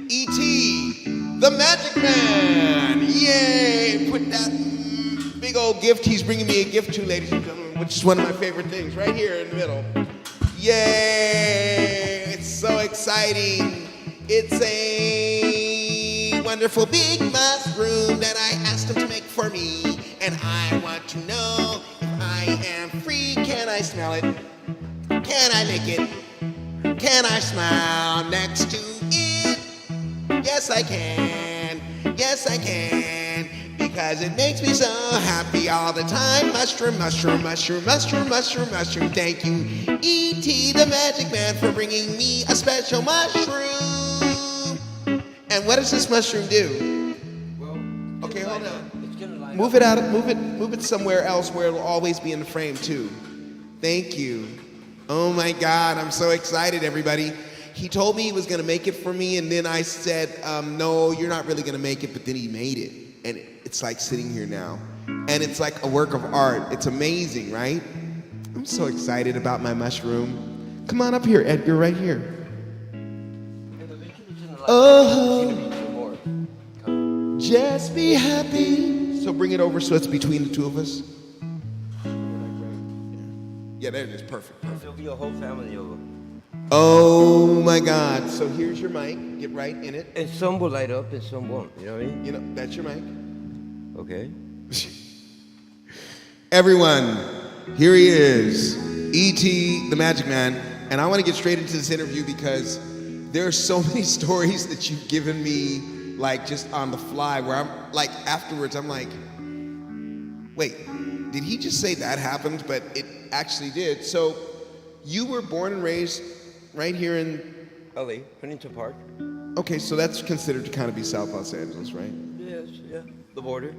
E.T., the Magic Man! Yay! Put that big old gift he's bringing me a gift to, ladies and gentlemen, which is one of my favorite things, right here in the middle. Yay! It's so exciting. It's a wonderful big mushroom that I asked him to make for me. And I want to know if I am free. Can I smell it? Can I lick it? Can I smile next to it? Yes, I can. Yes, I can. Because it makes me so happy all the time. Mushroom, mushroom, mushroom, mushroom, mushroom, mushroom. Thank you, E.T. the Magic Man, for bringing me a special mushroom. And what does this mushroom do? Well, Okay, hold on. it's gonna line Move up. it out. Move it somewhere else where it'll always be in the frame too. Thank you. Oh my God, I'm so excited, everybody. He told me he was gonna make it for me, and then I said, no, you're not really gonna make it. But then he made it, and it's like sitting here now, and it's like a work of art. It's amazing, right? I'm so excited about my mushroom. Come on up here, Edgar, right here. And eventually it's gonna line up. Oh. It's gonna be two more. Come. Just be happy. So bring it over so it's between the two of us. Yeah, there it is. Perfect. There'll be a whole family over. Oh my God. So here's your mic. Get right in it. And some will light up and some won't. You know what I mean? You know, that's your mic. Okay. Everyone, here he is, E.T. the Magic Man. And I want to get straight into this interview because there are so many stories that you've given me, like just on the fly, where I'm like, afterwards, I'm like, wait, did he just say that happened? But it actually did. So you were born and raised right here in, LA, Huntington Park. okay, so that's considered to kind of be South Los Angeles, right? Yes, yeah. The border.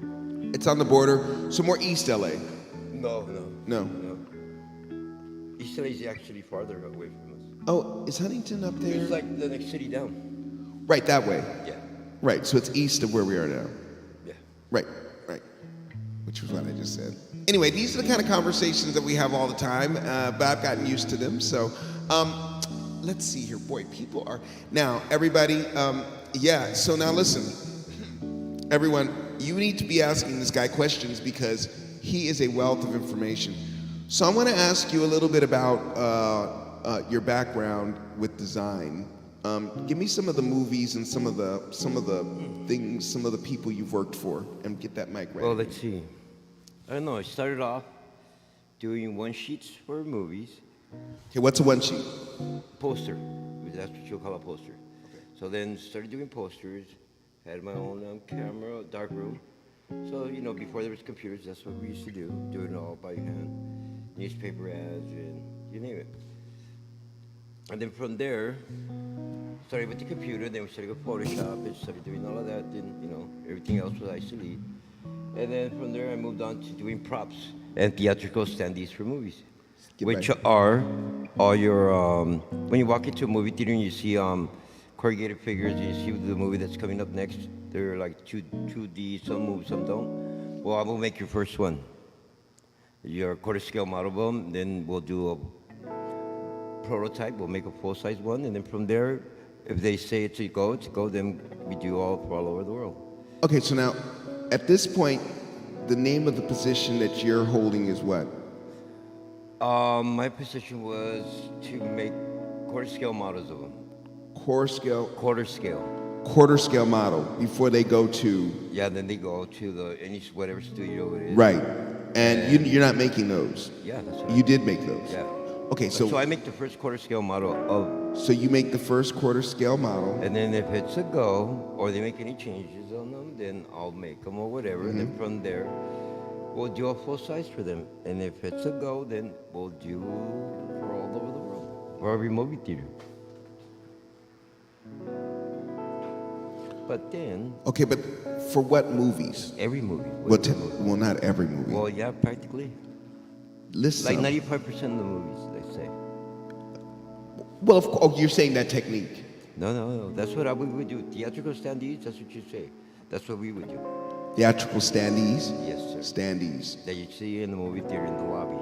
It's on the border, so more East LA. No. No. No. East East LA is actually farther away from us. Oh, is Huntington up there? It's like the next city down. Right, that way. Yeah. Right, so it's east of where we are now. Yeah. Right, right. Which was what I just said. Anyway, these are the kind of conversations that we have all the time, but I've gotten used to them. So, let's see here. Boy, people are... Now, everybody, yeah, so now listen. Everyone, you need to be asking this guy questions because he is a wealth of information. So I want to ask you a little bit about your background with design. Give me some of the movies and some of the things, some of the people you've worked for, and get that mic ready. Well, let's see. I don't know. I started off doing one sheets for movies. Okay, what's a one sheet? Poster. That's what you'll call a poster. Okay. So then started doing posters. Had my own camera, dark room. So, you know, before there was computers, that's what we used to do. Do it all by hand. Newspaper ads and you name it. And then from there, started with the computer, then we started with Photoshop and started doing all of that. Then, you know, everything else was ICD. And then from there, I moved on to doing props and theatrical standees for movies, which are all your, when you walk into a movie theater and you see corrugated figures, and you see the movie that's coming up next, they're like 2D, some move, some don't. Well, I will make your first one. Your quarter scale model of them, then we'll do a prototype, we'll make a full-size one, and then from there, if they say it's a go, then we do all over the world. Okay, so now, at this point, the name of the position that you're holding is what? My position was to make quarter scale models of them. Quarter scale? Quarter scale. Quarter scale model before they go to... Yeah, then they go to whatever studio it is. Right. And you're not making those? Yeah, that's right. You did make those? Yeah. Okay, so I make the first quarter scale model of... So you make the first quarter scale model. And then if it's a go, or they make any changes on them, then I'll make them or whatever. And then from there, we'll do a full size for them. And if it's a go, then we'll do for all over the world. For every movie theater. But then... Okay, but for what movies? Every movie. Well, not every movie. Well, yeah, practically. List Like some. 95% of the movies, they say. Well, you're saying that technique. No. That's what we would do. Theatrical standees, that's what you say. That's what we would do. Theatrical standees? Yes, sir. Standees. That you see in the movie theater in the lobby.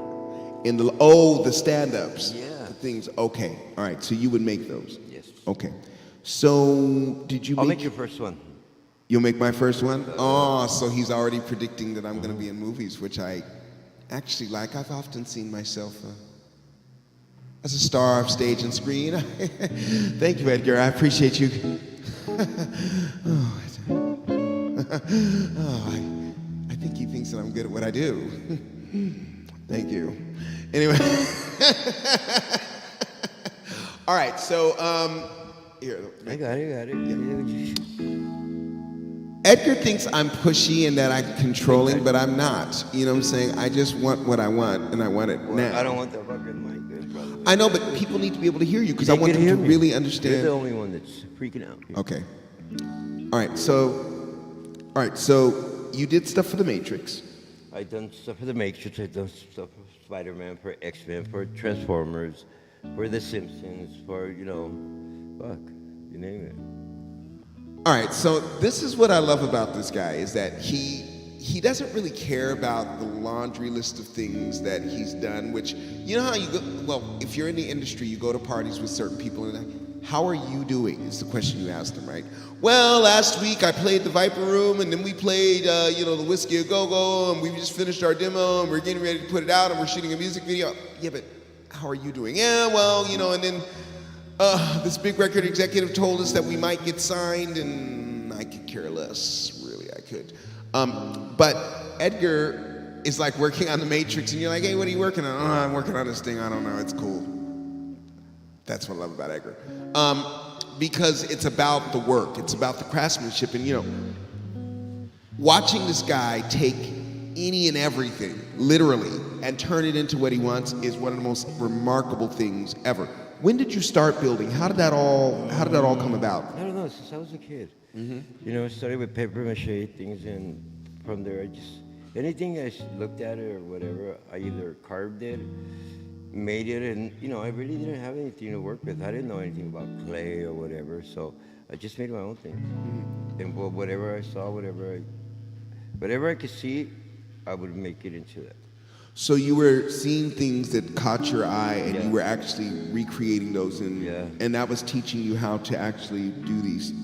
The stand-ups. Yeah. The things, okay. All right, so you would make those? Yes. Okay. So, did you I'll make your first one. You'll make my first one? Oh, so he's already predicting that I'm going to be in movies, which I actually like. I've often seen myself as a star of stage and screen. Thank you, Edgar. I appreciate you. I think he thinks that I'm good at what I do. Thank you. Anyway. All right, so, here. I got it. Edgar thinks I'm pushy and that I'm controlling, but I'm not. You know what I'm saying? I just want what I want, and I want it now. I don't want the fucking mic, brother. I know, but people need to be able to hear you because I want them to really understand. You're the only one that's freaking out here. Okay. All right. So you did stuff for the Matrix. I've done stuff for the Matrix. I've done stuff for Spider-Man, for X-Men, for Transformers, for The Simpsons, for you name it. All right, so this is what I love about this guy is that he doesn't really care about the laundry list of things that he's done, which, you know how you go, well, if you're in the industry, you go to parties with certain people and how are you doing is the question you ask them, right? Well, last week I played the Viper Room and then we played, the Whiskey A Go-Go and we just finished our demo and we're getting ready to put it out and we're shooting a music video. Yeah, but how are you doing? Yeah, well, and then this big record executive told us that we might get signed, and I could care less. Really, I could. But Edgar is like working on the Matrix, and you're like, hey, what are you working on? Oh, I'm working on this thing. I don't know. It's cool. That's what I love about Edgar. Because it's about the work. It's about the craftsmanship. And, watching this guy take any and everything, literally, and turn it into what he wants is one of the most remarkable things ever. When did you start building? How did that all come about? I don't know, since I was a kid. I started with paper mache things, and from there anything I looked at it or whatever, I either carved it, made it, and I really didn't have anything to work with. I didn't know anything about clay or whatever, so I just made my own thing. And whatever I saw, whatever I could see, I would make it into that. So you were seeing things that caught your eye, and Yeah. you were actually recreating those, Yeah. and that was teaching you how to actually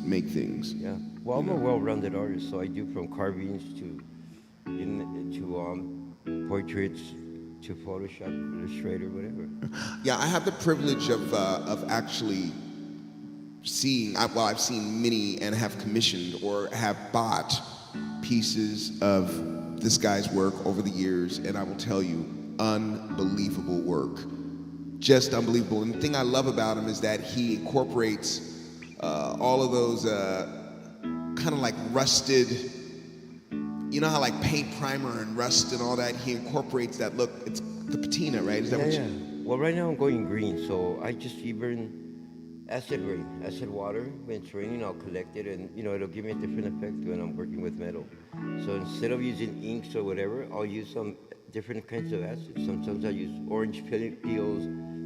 make things. Yeah. Well, I'm a well-rounded artist, so I do from carvings to portraits to Photoshop, Illustrator, whatever. Yeah, I have the privilege of actually seeing. I've seen many and have commissioned or have bought pieces of this guy's work over the years, and I will tell you, unbelievable work, just unbelievable. And the thing I love about him is that he incorporates all of those kind of like rusted. You know how like paint primer and rust and all that, he incorporates that look. It's the patina, right? Is that what you... Well, right now I'm going green, so I just even acid rain, acid water. When it's raining, I'll collect it, and it'll give me a different effect when I'm working with metal. So instead of using inks or whatever, I'll use some different kinds of acids. Sometimes I use orange peels,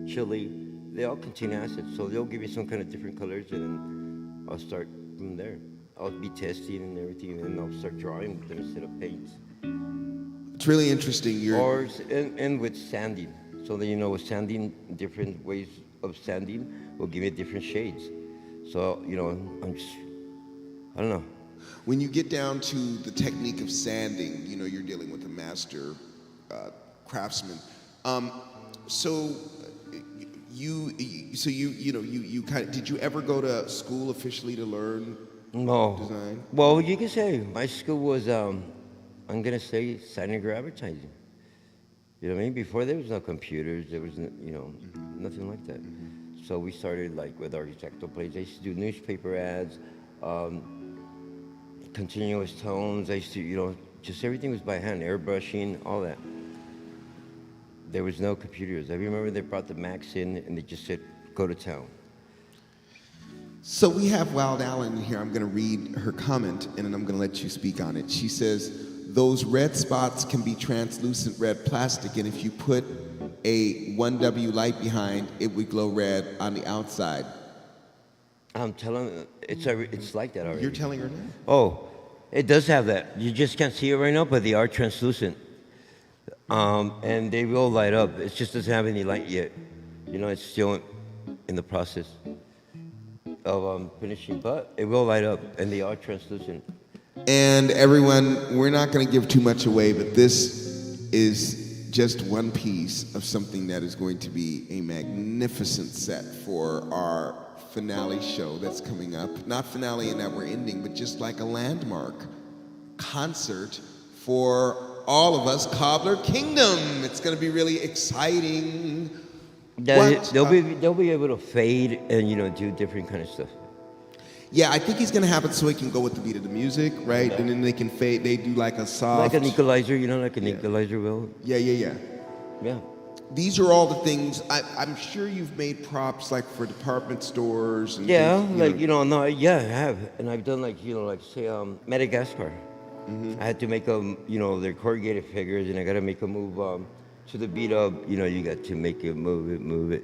chili. They all contain acid, so they'll give me some kind of different colors, and then I'll start from there. I'll be testing and everything, and then I'll start drawing with them instead of paints. It's really interesting. And with sanding. So then, with sanding, different ways of sanding will give me different shades. So, I don't know. When you get down to the technique of sanding, you're dealing with a master craftsman. So you kind of, did you ever go to school officially to learn No. design? Well, you can say my school was, I'm going to say, signing or advertising. You know what I mean? Before there was no computers, there was, nothing like that. So we started like with architectural plays. I used to do newspaper ads, continuous tones. I used to, just everything was by hand, airbrushing, all that. There was no computers. I remember they brought the Macs in and they just said, go to town. So we have Wild Allen here. I'm going to read her comment, and then I'm going to let you speak on it. She says, those red spots can be translucent red plastic, and if you put a 1W light behind, it would glow red on the outside. I'm telling you, it's like that already. You're telling her now? Oh, it does have that. You just can't see it right now, but they are translucent. And they will light up. It just doesn't have any light yet. It's still in the process of finishing, but it will light up, and they are translucent. And everyone, we're not going to give too much away, but this is just one piece of something that is going to be a magnificent set for our finale show that's coming up. Not finale in that we're ending, but just like a landmark concert for all of us, Cobbler Kingdom. It's going to be really exciting. They'll be able to fade and do different kind of stuff. Yeah, I think he's going to have it so he can go with the beat of the music, right? And then they can fade. They do like a soft... Like an equalizer, like an equalizer will. Yeah. Yeah. These are all the things. I'm sure you've made props like for department stores. And Yeah, things, I have. And I've done say Madagascar. I had to make them, they're corrugated figures, and I got to make them move to the beat of, you got to make it move it,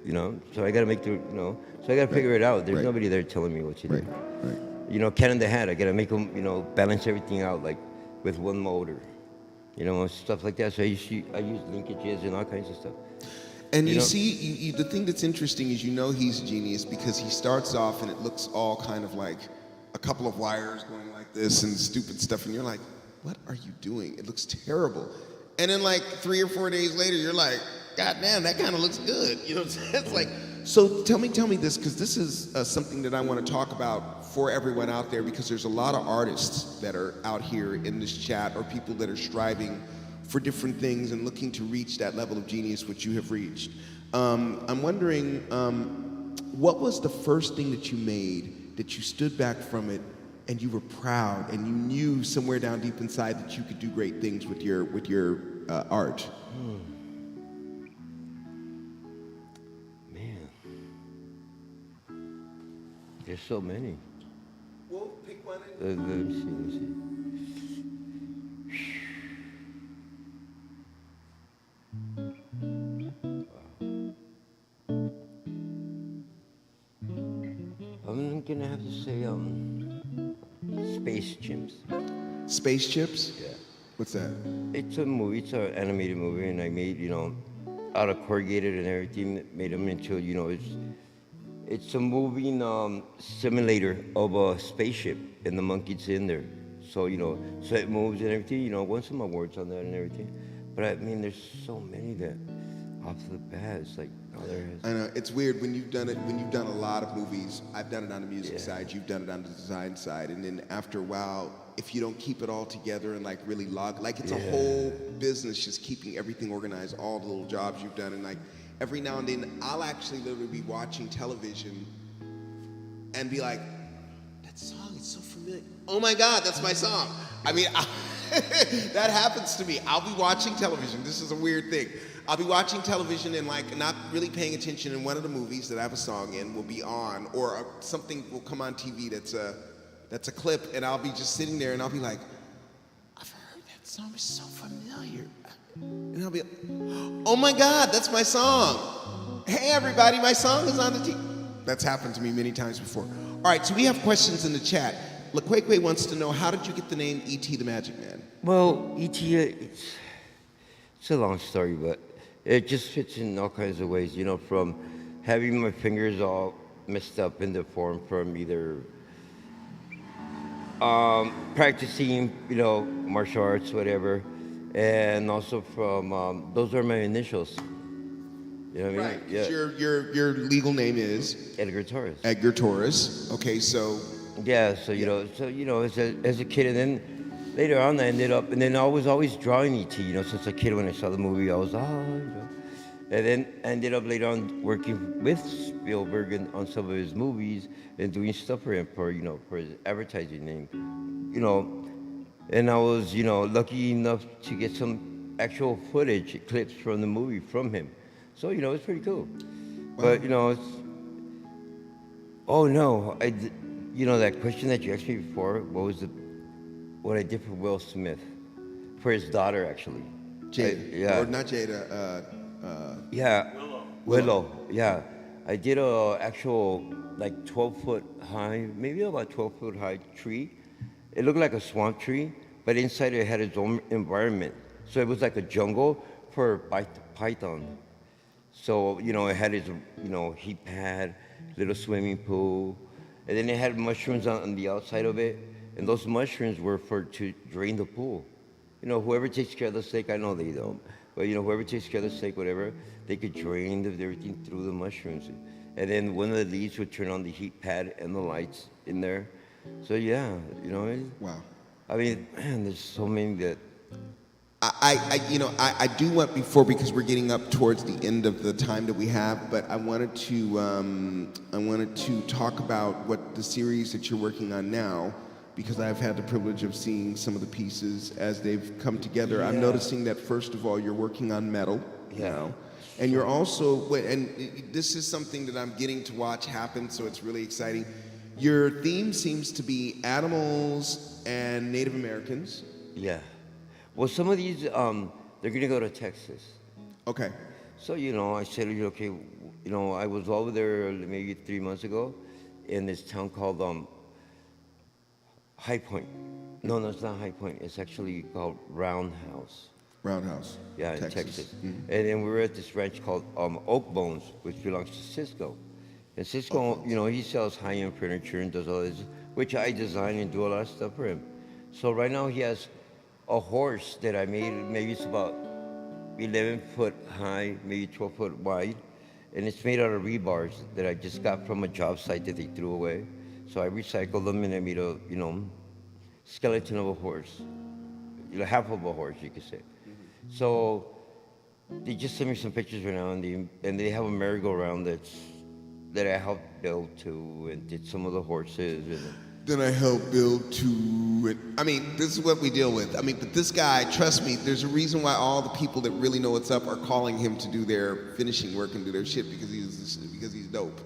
So I got to make so I got to figure it out. There's nobody there telling me what to do. Right. Cat in the Hat, I got to make them, balance everything out, like with one motor, stuff like that. So I use linkages and all kinds of stuff. And you see, the thing that's interesting is he's a genius because he starts off and it looks all kind of like a couple of wires going like this and stupid stuff, and you're like, what are you doing? It looks terrible. And then like 3 or 4 days later, you're like, God damn, that kind of looks good. You know what I'm saying? It's like, so tell me this, because this is something that I want to talk about for everyone out there, because there's a lot of artists that are out here in this chat, or people that are striving for different things and looking to reach that level of genius which you have reached. I'm wondering, what was the first thing that you made that you stood back from it and you were proud and you knew somewhere down deep inside that you could do great things with your art? Man, there's so many. Well, pick one. Let me see. Wow. I'm gonna have to say Space Chimps. Space Chips? Yeah. What's that? It's a movie. It's an animated movie, and I made out of corrugated and everything. Made them into it's a moving simulator of a spaceship, and the monkey's in there. So so it moves and everything. Won some awards on that and everything. But I mean, there's so many that off the bat, it's like, oh, there is. I know it's weird when you've done a lot of movies. I've done it on the music side, you've done it on the design side, and then after a while, if you don't keep it all together and like really it's a whole business just keeping everything organized, all the little jobs you've done, and like every now and then I'll actually literally be watching television and be like, that song is so familiar. Oh my God, that's my song. I mean, that happens to me. I'll be watching television. This is a weird thing. I'll be watching television and like not really paying attention, and one of the movies that I have a song in will be on, or something will come on TV that's a clip, and I'll be just sitting there and I'll be like, I've heard that song, is so familiar. And I'll be like, oh my God, that's my song. Hey everybody, my song is on the TV. That's happened to me many times before. All right, so we have questions in the chat. LaQuaque wants to know, how did you get the name E.T. the Magic Man? Well, E.T., it's a long story, but it just fits in all kinds of ways, from having my fingers all messed up in the form from either practicing, martial arts, whatever, and also from, those are my initials. You know what I mean? Right, 'cause your legal name is? Edgar Torres. Edgar Torres. Okay, so... Yeah, so as a kid, and then later on I ended up, and then I was always drawing E.T. Since a kid when I saw the movie, I was and then I ended up later on working with Spielberg on some of his movies and doing stuff for him for his advertising name, and I was lucky enough to get some actual footage clips from the movie from him, so it's pretty cool, but it's oh no that question that you asked me before, what I did for Will Smith, for his daughter, actually. Jada. Or not Jada, yeah. Willow. Yeah. I did a actual, 12-foot high, maybe about 12-foot high tree. It looked like a swamp tree, but inside it had its own environment. So it was like a jungle for python. So, it had its, heat pad, little swimming pool, and then it had mushrooms on the outside of it, and those mushrooms were to drain the pool. Whoever takes care of the snake, I know they don't, but whoever takes care of the snake, whatever, they could drain everything through the mushrooms. And then one of the leads would turn on the heat pad and the lights in there. So yeah, wow. I mean, man, there's so many that. I do want, because we're getting up towards the end of the time that we have, but I wanted to talk about what the series that you're working on now, because I've had the privilege of seeing some of the pieces as they've come together. Yeah. I'm noticing that, first of all, you're working on metal now, and you're also, and this is something that I'm getting to watch happen, so it's really exciting. Your theme seems to be animals and Native Americans. Yeah. Well, some of these, they're going to go to Texas. Okay. So, I said, okay, I was over there maybe 3 months ago in this town called High Point. No, it's not High Point. It's actually called Roundhouse. Roundhouse. Yeah, in Texas. Mm-hmm. And then we were at this ranch called Oak Bones, which belongs to Cisco. And Cisco, he sells high-end furniture and does all this, which I design and do a lot of stuff for him. So right now he has a horse that I made, maybe it's about 11 foot high, maybe 12 foot wide, and it's made out of rebars that I just got from a job site that they threw away. So I recycled them and I made a, skeleton of a horse, half of a horse, you could say. Mm-hmm. So they just sent me some pictures right now, and they have a merry-go-round that I helped build too, and did some of the horses. And then I helped build too. I mean, this is what we deal with. I mean, but this guy, trust me, there's a reason why all the people that really know what's up are calling him to do their finishing work and do their shit, because he's dope.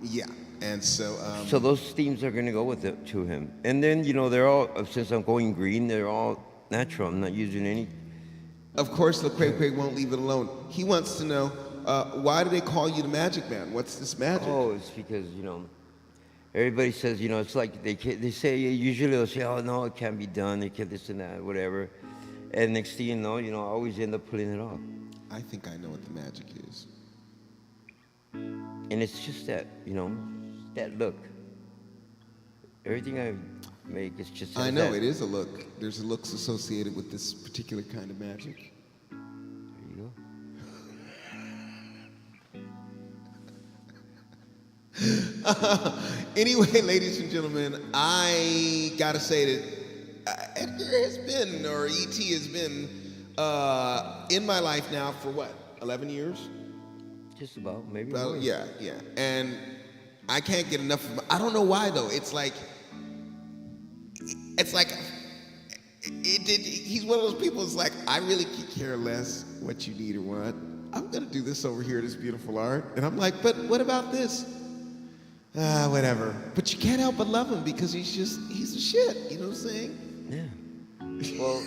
Yeah, and so. So those themes are gonna go with it to him, and then they're all, since I'm going green, they're all natural. I'm not using any. Of course, LaQuaque won't leave it alone. He wants to know, why do they call you the Magic Man? What's this magic? Oh, it's because Everybody says, it's like they say, usually they'll say, oh, no, it can't be done, it can't this and that, whatever. And next thing you know, I always end up pulling it off. I think I know what the magic is. And it's just that, that look. Everything I make is just I know, that. it is a look. There's looks associated with this particular kind of magic. There you go. Anyway, ladies and gentlemen, I gotta say that Edgar has been, or E.T. has been, in my life now for what, 11 years? Just about, maybe Well, more. yeah. And I can't get enough of him. I don't know why, though. It's like, he's one of those people, it's like, I really could care less what you need or want. I'm gonna do this over here, this beautiful art. And I'm like, but what about this? Whatever. But you can't help but love him because he's a shit. You know what I'm saying? Yeah. Well,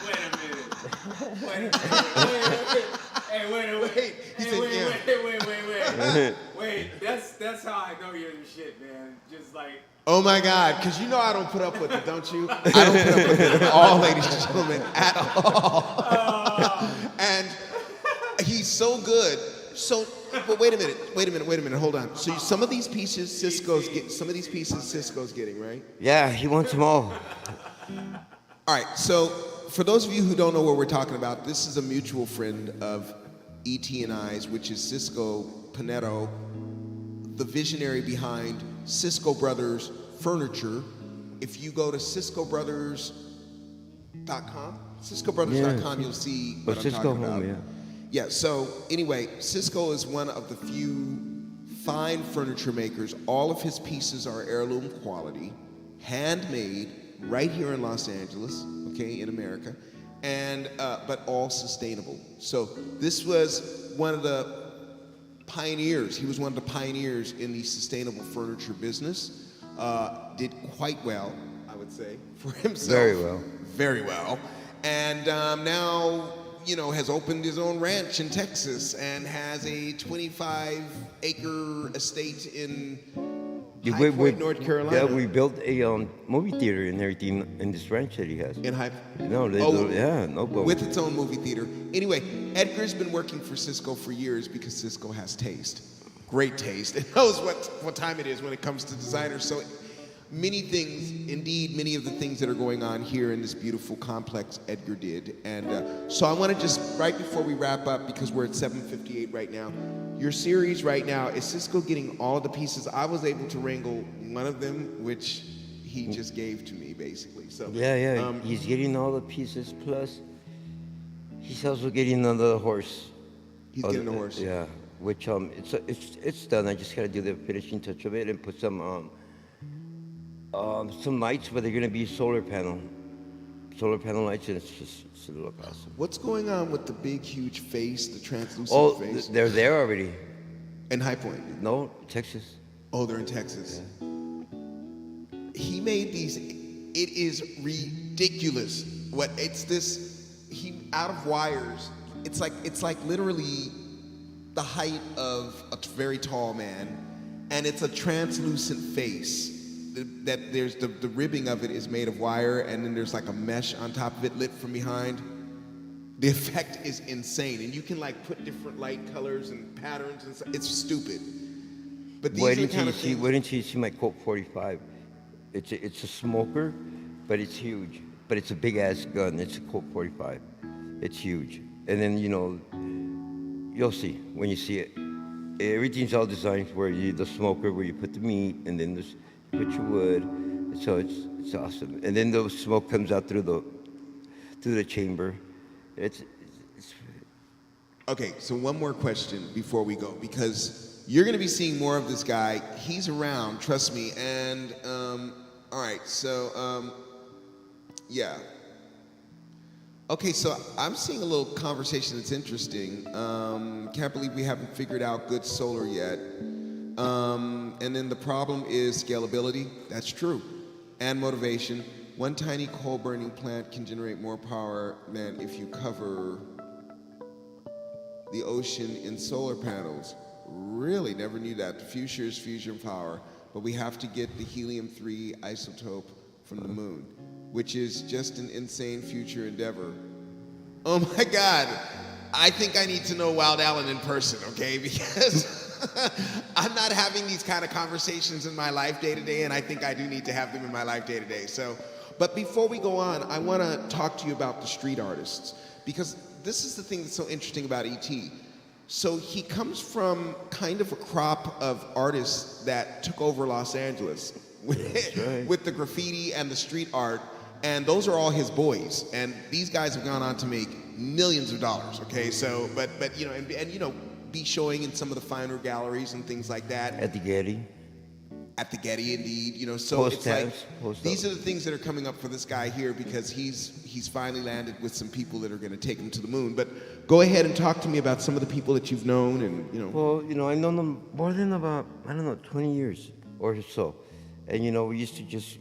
Wait a minute. Hey, wait. He said, yeah. Wait, that's how I know you're the shit, man. Just like, Oh my God, because you know I don't put up with it, don't you? I don't put up with it at all, ladies and gentlemen, at all. And he's so good. So, but wait a minute, hold on. So some of these pieces Cisco's getting, right? yeah, he wants them all. All right, so for those of you who don't know what we're talking about, this is a mutual friend of E.T. and I's, which is Cisco Panetto, the visionary behind Cisco Brothers Furniture. If you go to ciscobrothers.com, you'll see what I'm Cisco talking Home, about. yeah. Yeah, so anyway, Cisco is one of the few fine furniture makers. All of his pieces are heirloom quality, handmade right here in Los Angeles, okay, in America, and but all sustainable. So this was one of the pioneers. He was one of the pioneers in the sustainable furniture business. Did quite well, I would say, for himself. Very well. Very well. And now, has opened his own ranch in Texas and has a 25-acre estate in High Point, North Carolina. Yeah, we built a movie theater and everything in this ranch that he has. In High No, but with its own movie theater. Anyway, Edgar's been working for Cisco for years because Cisco has taste. Great taste. It knows what time it is when it comes to designers. So many things, indeed, many of the things that are going on here in this beautiful complex, Edgar did. And so I want to just, right before we wrap up, because we're at 7:58 right now, your series right now, is Cisco getting all the pieces? I was able to wrangle one of them, which he just gave to me, basically. So Yeah, he's getting all the pieces, plus he's also getting another horse. He's getting a horse. Yeah, which it's done. I just gotta do the finishing touch of it and put some lights, but they're gonna be solar panel lights, and it's gonna look awesome. What's going on with the big, huge face, the translucent face? They're there already. In High Point? No, Texas. Oh, they're in Texas. Yeah. He made these. It is ridiculous. Out of wires. It's like literally the height of a very tall man, and it's a translucent face. That there's the ribbing of it is made of wire, and then there's like a mesh on top of it lit from behind. The effect is insane, and you can put different light colors and patterns and stuff. It's stupid. But these are the kind of things. Wait until you see my Colt 45. It's a smoker, but it's huge. But it's a big ass gun. It's a Colt 45. It's huge. And then you'll see when you see it. Everything's all designed where the smoker, where you put the meat, and then you put your wood. So it's awesome. And then the smoke comes out through the chamber. It's Okay, so one more question before we go, because you're going to be seeing more of this guy. He's around, trust me. And all right, so yeah. Okay, so I'm seeing a little conversation that's interesting. Can't believe we haven't figured out good solar yet. And then the problem is scalability. That's true. And motivation. One tiny coal burning plant can generate more power than if you cover the ocean in solar panels. Really, never knew that. The future is fusion power. but we have to get the helium-3 isotope from the moon, which is just an insane future endeavor. Oh my God, I think I need to know Wild Allen in person, okay? Because I'm not having these kind of conversations in my life day to day, and I think I do need to have them in my life day to day. So, but before we go on, I want to talk to you about the street artists, because this is the thing that's so interesting about E.T. So he comes from kind of a crop of artists that took over Los Angeles with the graffiti and the street art, and those are all his boys. And these guys have gone on to make millions of dollars. Okay, so but you know, and you know, be showing in some of the finer galleries and things like that. At the Getty. At the Getty, indeed, you know. So it's like Post these are the things that are coming up for this guy here, because he's finally landed with some people that are going to take him to the moon. But go ahead and talk to me about some of the people that you've known, and you know. Well, you know, I've known them more than about, I don't know, 20 years or so. And, you know, we used to just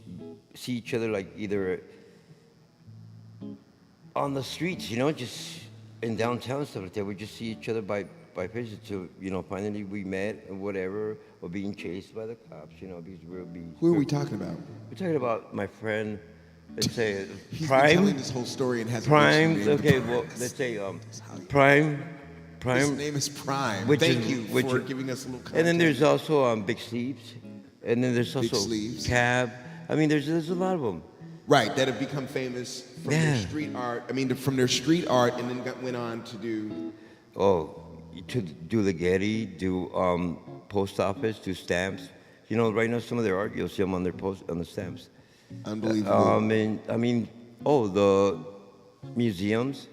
see each other like either on the streets, you know, just in downtown and stuff like that. We just see each other by visit till, you know, finally we met and whatever, or being chased by the cops, you know, because we'll be... Who are we talking about? We're talking about my friend, let's say, He's Prime. been telling this whole story and hasn't Prime, mentioned the name okay, of the well, artist. let's say His Prime. name is Prime. Which Thank is- you which for is- giving us a little context. And then there's also Big Sleeves. And then there's Big also Sleeves. Cab. I mean, there's a lot of them. Right, that have become famous from their Yeah. street art. I mean, from their street art, and then went on to do. Oh, to do the Getty, do post office, do stamps. You know, right now some of their art, you'll see them on their on the stamps. Unbelievable. And I mean, oh, the museums.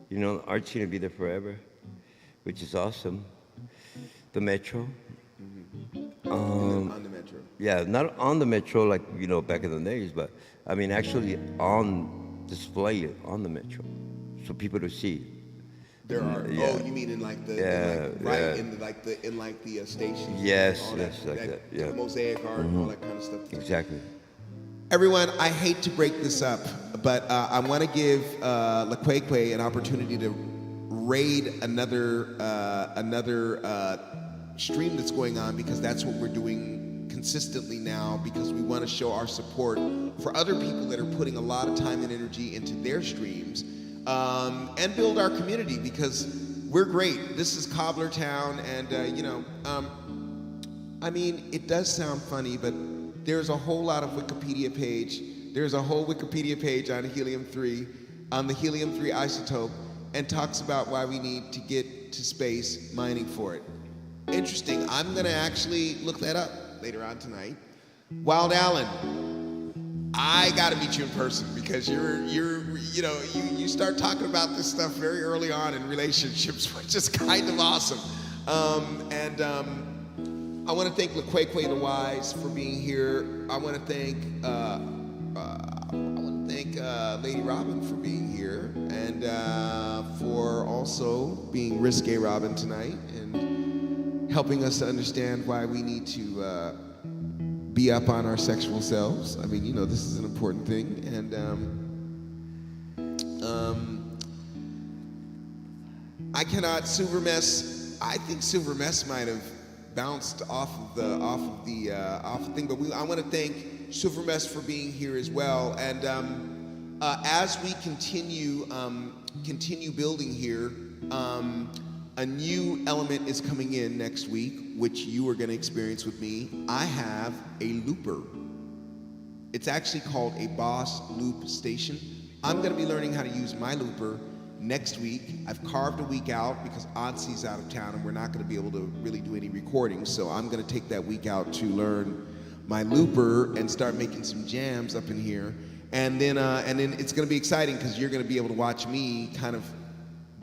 You know, art's gonna be there forever, which is awesome. The Metro. On the Metro. Yeah, not on the Metro like, you know, back in the days, but I mean actually on display on the Metro, so people to see. There are. Yeah. Oh, you mean in like the Yeah, right yeah. in the stations? Yes, all yes, like that, yeah. kind of mosaic art and all that kind of stuff. Exactly. Everyone, I hate to break this up, but I want to give Laqueque an opportunity to raid another stream that's going on, because that's what we're doing consistently now, because we want to show our support for other people that are putting a lot of time and energy into their streams, and build our community, because we're great. This is Cobbler Town, and you know, I mean, it does sound funny, but there's a whole lot of Wikipedia page. There's a whole Wikipedia page on helium-3, on the helium-3 isotope, and talks about why we need to get to space mining for it. Interesting. I'm gonna actually look that up later on tonight. Wild Allen, I gotta meet you in person, because you start talking about this stuff very early on in relationships, which is kind of awesome. I want to thank Laqueque the Wise for being here. I want to thank Lady Robin for being here, and for also being Risque Robin tonight, and helping us to understand why we need to be up on our sexual selves. I mean, you know, this is an important thing, and I cannot Silvermess. I think Silvermess might have bounced off of the thing, but I want to thank Silvermess for being here as well. And as we continue building here, a new element is coming in next week, which you are going to experience with me. I have a looper. It's actually called a Boss Loop Station. I'm going to be learning how to use my looper next week. I've carved a week out because Ansi's out of town and we're not going to be able to really do any recording. So I'm going to take that week out to learn my looper and start making some jams up in here. And then it's going to be exciting, because you're going to be able to watch me kind of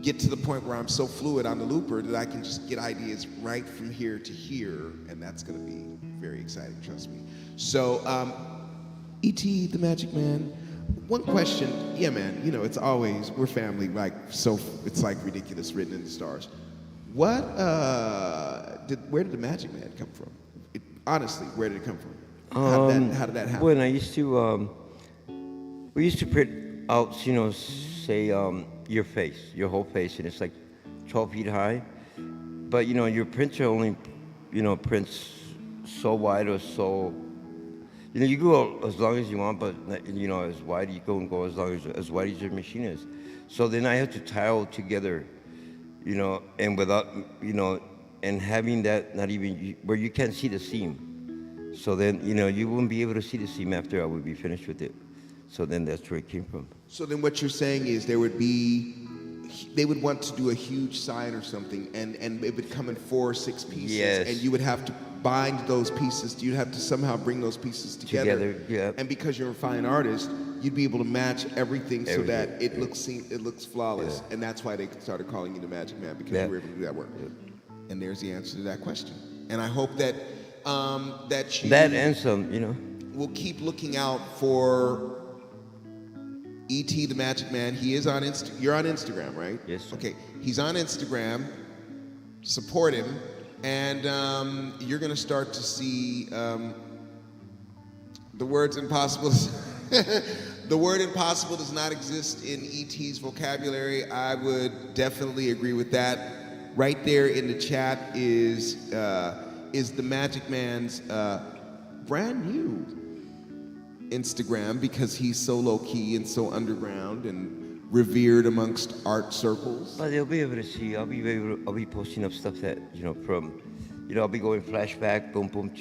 get to the point where I'm so fluid on the looper that I can just get ideas right from here to here, and that's going to be very exciting, trust me. So, E.T. the Magic Man, one question. Yeah, man, you know, it's always, we're family, like, so it's like ridiculous, written in the stars. Where did the Magic Man come from? Honestly, where did it come from? How did that happen? When I used to, we used to print out, you know, say your face, your whole face, and it's like 12 feet high. But, you know, your printer only, you know, prints so wide or so, you go as long as you want, but as wide you go as long as wide as your machine is. So then I have to tie all together, and without, and having that not even where you can't see the seam. So then, you wouldn't be able to see the seam after I would be finished with it. So then that's where it came from. So then what you're saying is they would want to do a huge sign or something, and it would come in 4 or 6 pieces, Yes. and you would have to bind those pieces. You'd have to somehow bring those pieces together. Yeah. And because you're a fine artist, you'd be able to match everything so that it looks flawless. Yeah. And that's why they started calling you the Magic Man, because you were able to do that work. And there's the answer to that question. And I hope that that you That and some, will keep looking out for E.T. the Magic Man. He is on You're on Instagram, right? Yes, sir. Okay. He's on Instagram. Support him, and you're going to start to see the words impossible. The word impossible does not exist in E.T.'s vocabulary. I would definitely agree with that. Right there in the chat is the Magic Man's brand new Instagram, because he's so low-key and so underground and revered amongst art circles. But they'll be able to see. I'll be posting up stuff that from, I'll be going flashback, boom, boom,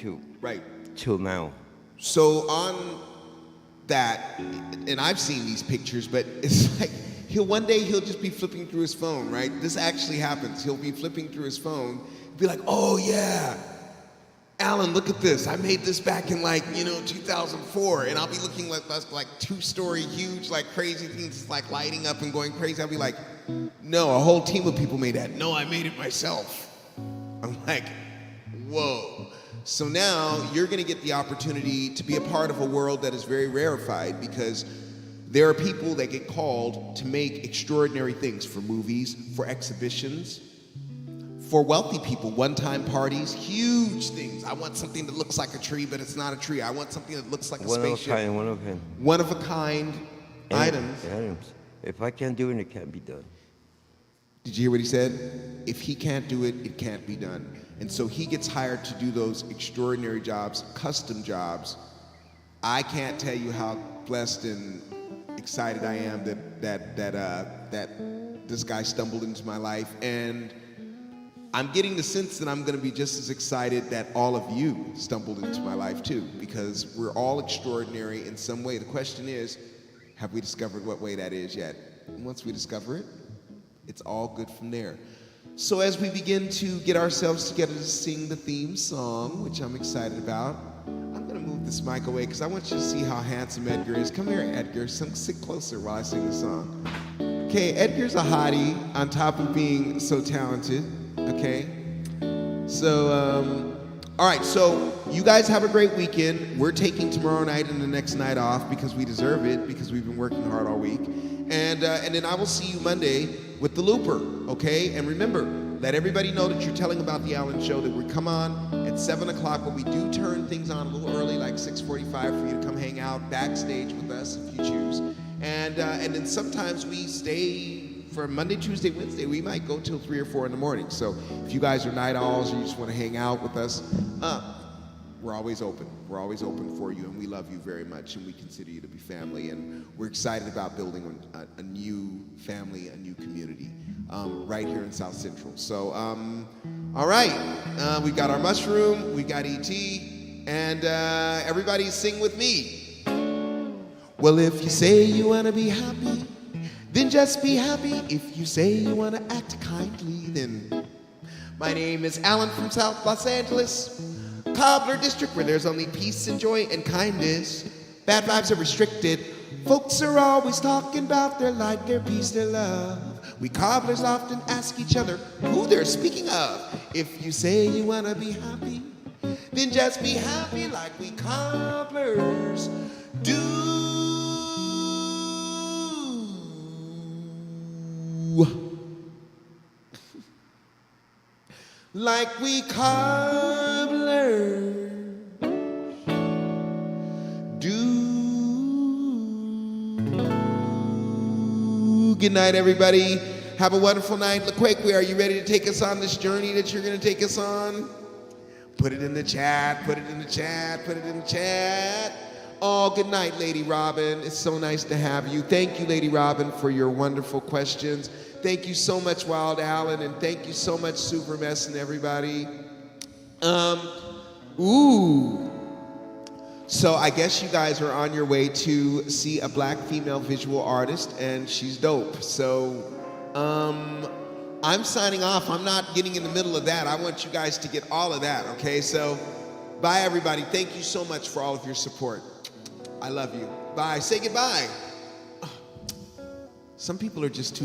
till now. So on that, and I've seen these pictures, but it's like one day he'll just be flipping through his phone, right? This actually happens. He'll be flipping through his phone, be like, oh yeah, Alan, look at this. I made this back in 2004, and I'll be looking like 2-story huge, crazy things lighting up and going crazy. I'll be like, no, a whole team of people made that. No, I made it myself. I'm like, whoa. So now you're going to get the opportunity to be a part of a world that is very rarefied, because there are people that get called to make extraordinary things for movies, for exhibitions, for wealthy people, one-time parties, huge things. I want something that looks like a tree, but it's not a tree. I want something that looks like a spaceship. One of a kind items. If I can't do it, it can't be done. Did you hear what he said? If he can't do it, it can't be done. And so he gets hired to do those extraordinary jobs, custom jobs. I can't tell you how blessed and excited I am that this guy stumbled into my life, and I'm getting the sense that I'm going to be just as excited that all of you stumbled into my life too, because we're all extraordinary in some way. The question is, have we discovered what way that is yet? And once we discover it, it's all good from there. So as we begin to get ourselves together to sing the theme song, which I'm excited about, I'm going to move this mic away because I want you to see how handsome Edgar is. Come here, Edgar. Sit closer while I sing the song. Okay, Edgar's a hottie on top of being so talented. Okay? So, all right, so you guys have a great weekend. We're taking tomorrow night and the next night off because we deserve it, because we've been working hard all week. And then I will see you Monday with the Looper, okay? And remember, let everybody know that you're telling about the Alan Show, that we come on at 7 o'clock, but we do turn things on a little early, like 6:45, for you to come hang out backstage with us if you choose. And then sometimes we stay for Monday, Tuesday, Wednesday. We might go till 3 or 4 in the morning. So if you guys are night owls or you just want to hang out with us, we're always open. We're always open for you, and we love you very much, and we consider you to be family. And we're excited about building a new family, a new community right here in South Central. So, all right, we got our mushroom, we got E.T., and everybody sing with me. Well, if you say you want to be happy, then just be happy. If you say you want to act kindly, then my name is Alan from South Los Angeles, Cobbler District, where there's only peace and joy and kindness. Bad vibes are restricted. Folks are always talking about their light, their peace, their love. We cobblers often ask each other who they're speaking of. If you say you want to be happy, then just be happy like we cobblers do. Like we cobblers do. Good night, everybody. Have a wonderful night. LaQuake, are you ready to take us on this journey that you're going to take us on? Put it in the chat, put it in the chat, put it in the chat. Oh, good night, Lady Robin. It's so nice to have you. Thank you, Lady Robin, for your wonderful questions. Thank you so much, Wild Allen, and thank you so much, Super Mess and everybody. Ooh. So I guess you guys are on your way to see a black female visual artist, and she's dope. So, I'm signing off. I'm not getting in the middle of that. I want you guys to get all of that, okay? So, bye, everybody. Thank you so much for all of your support. I love you. Bye. Say goodbye. Some people are just too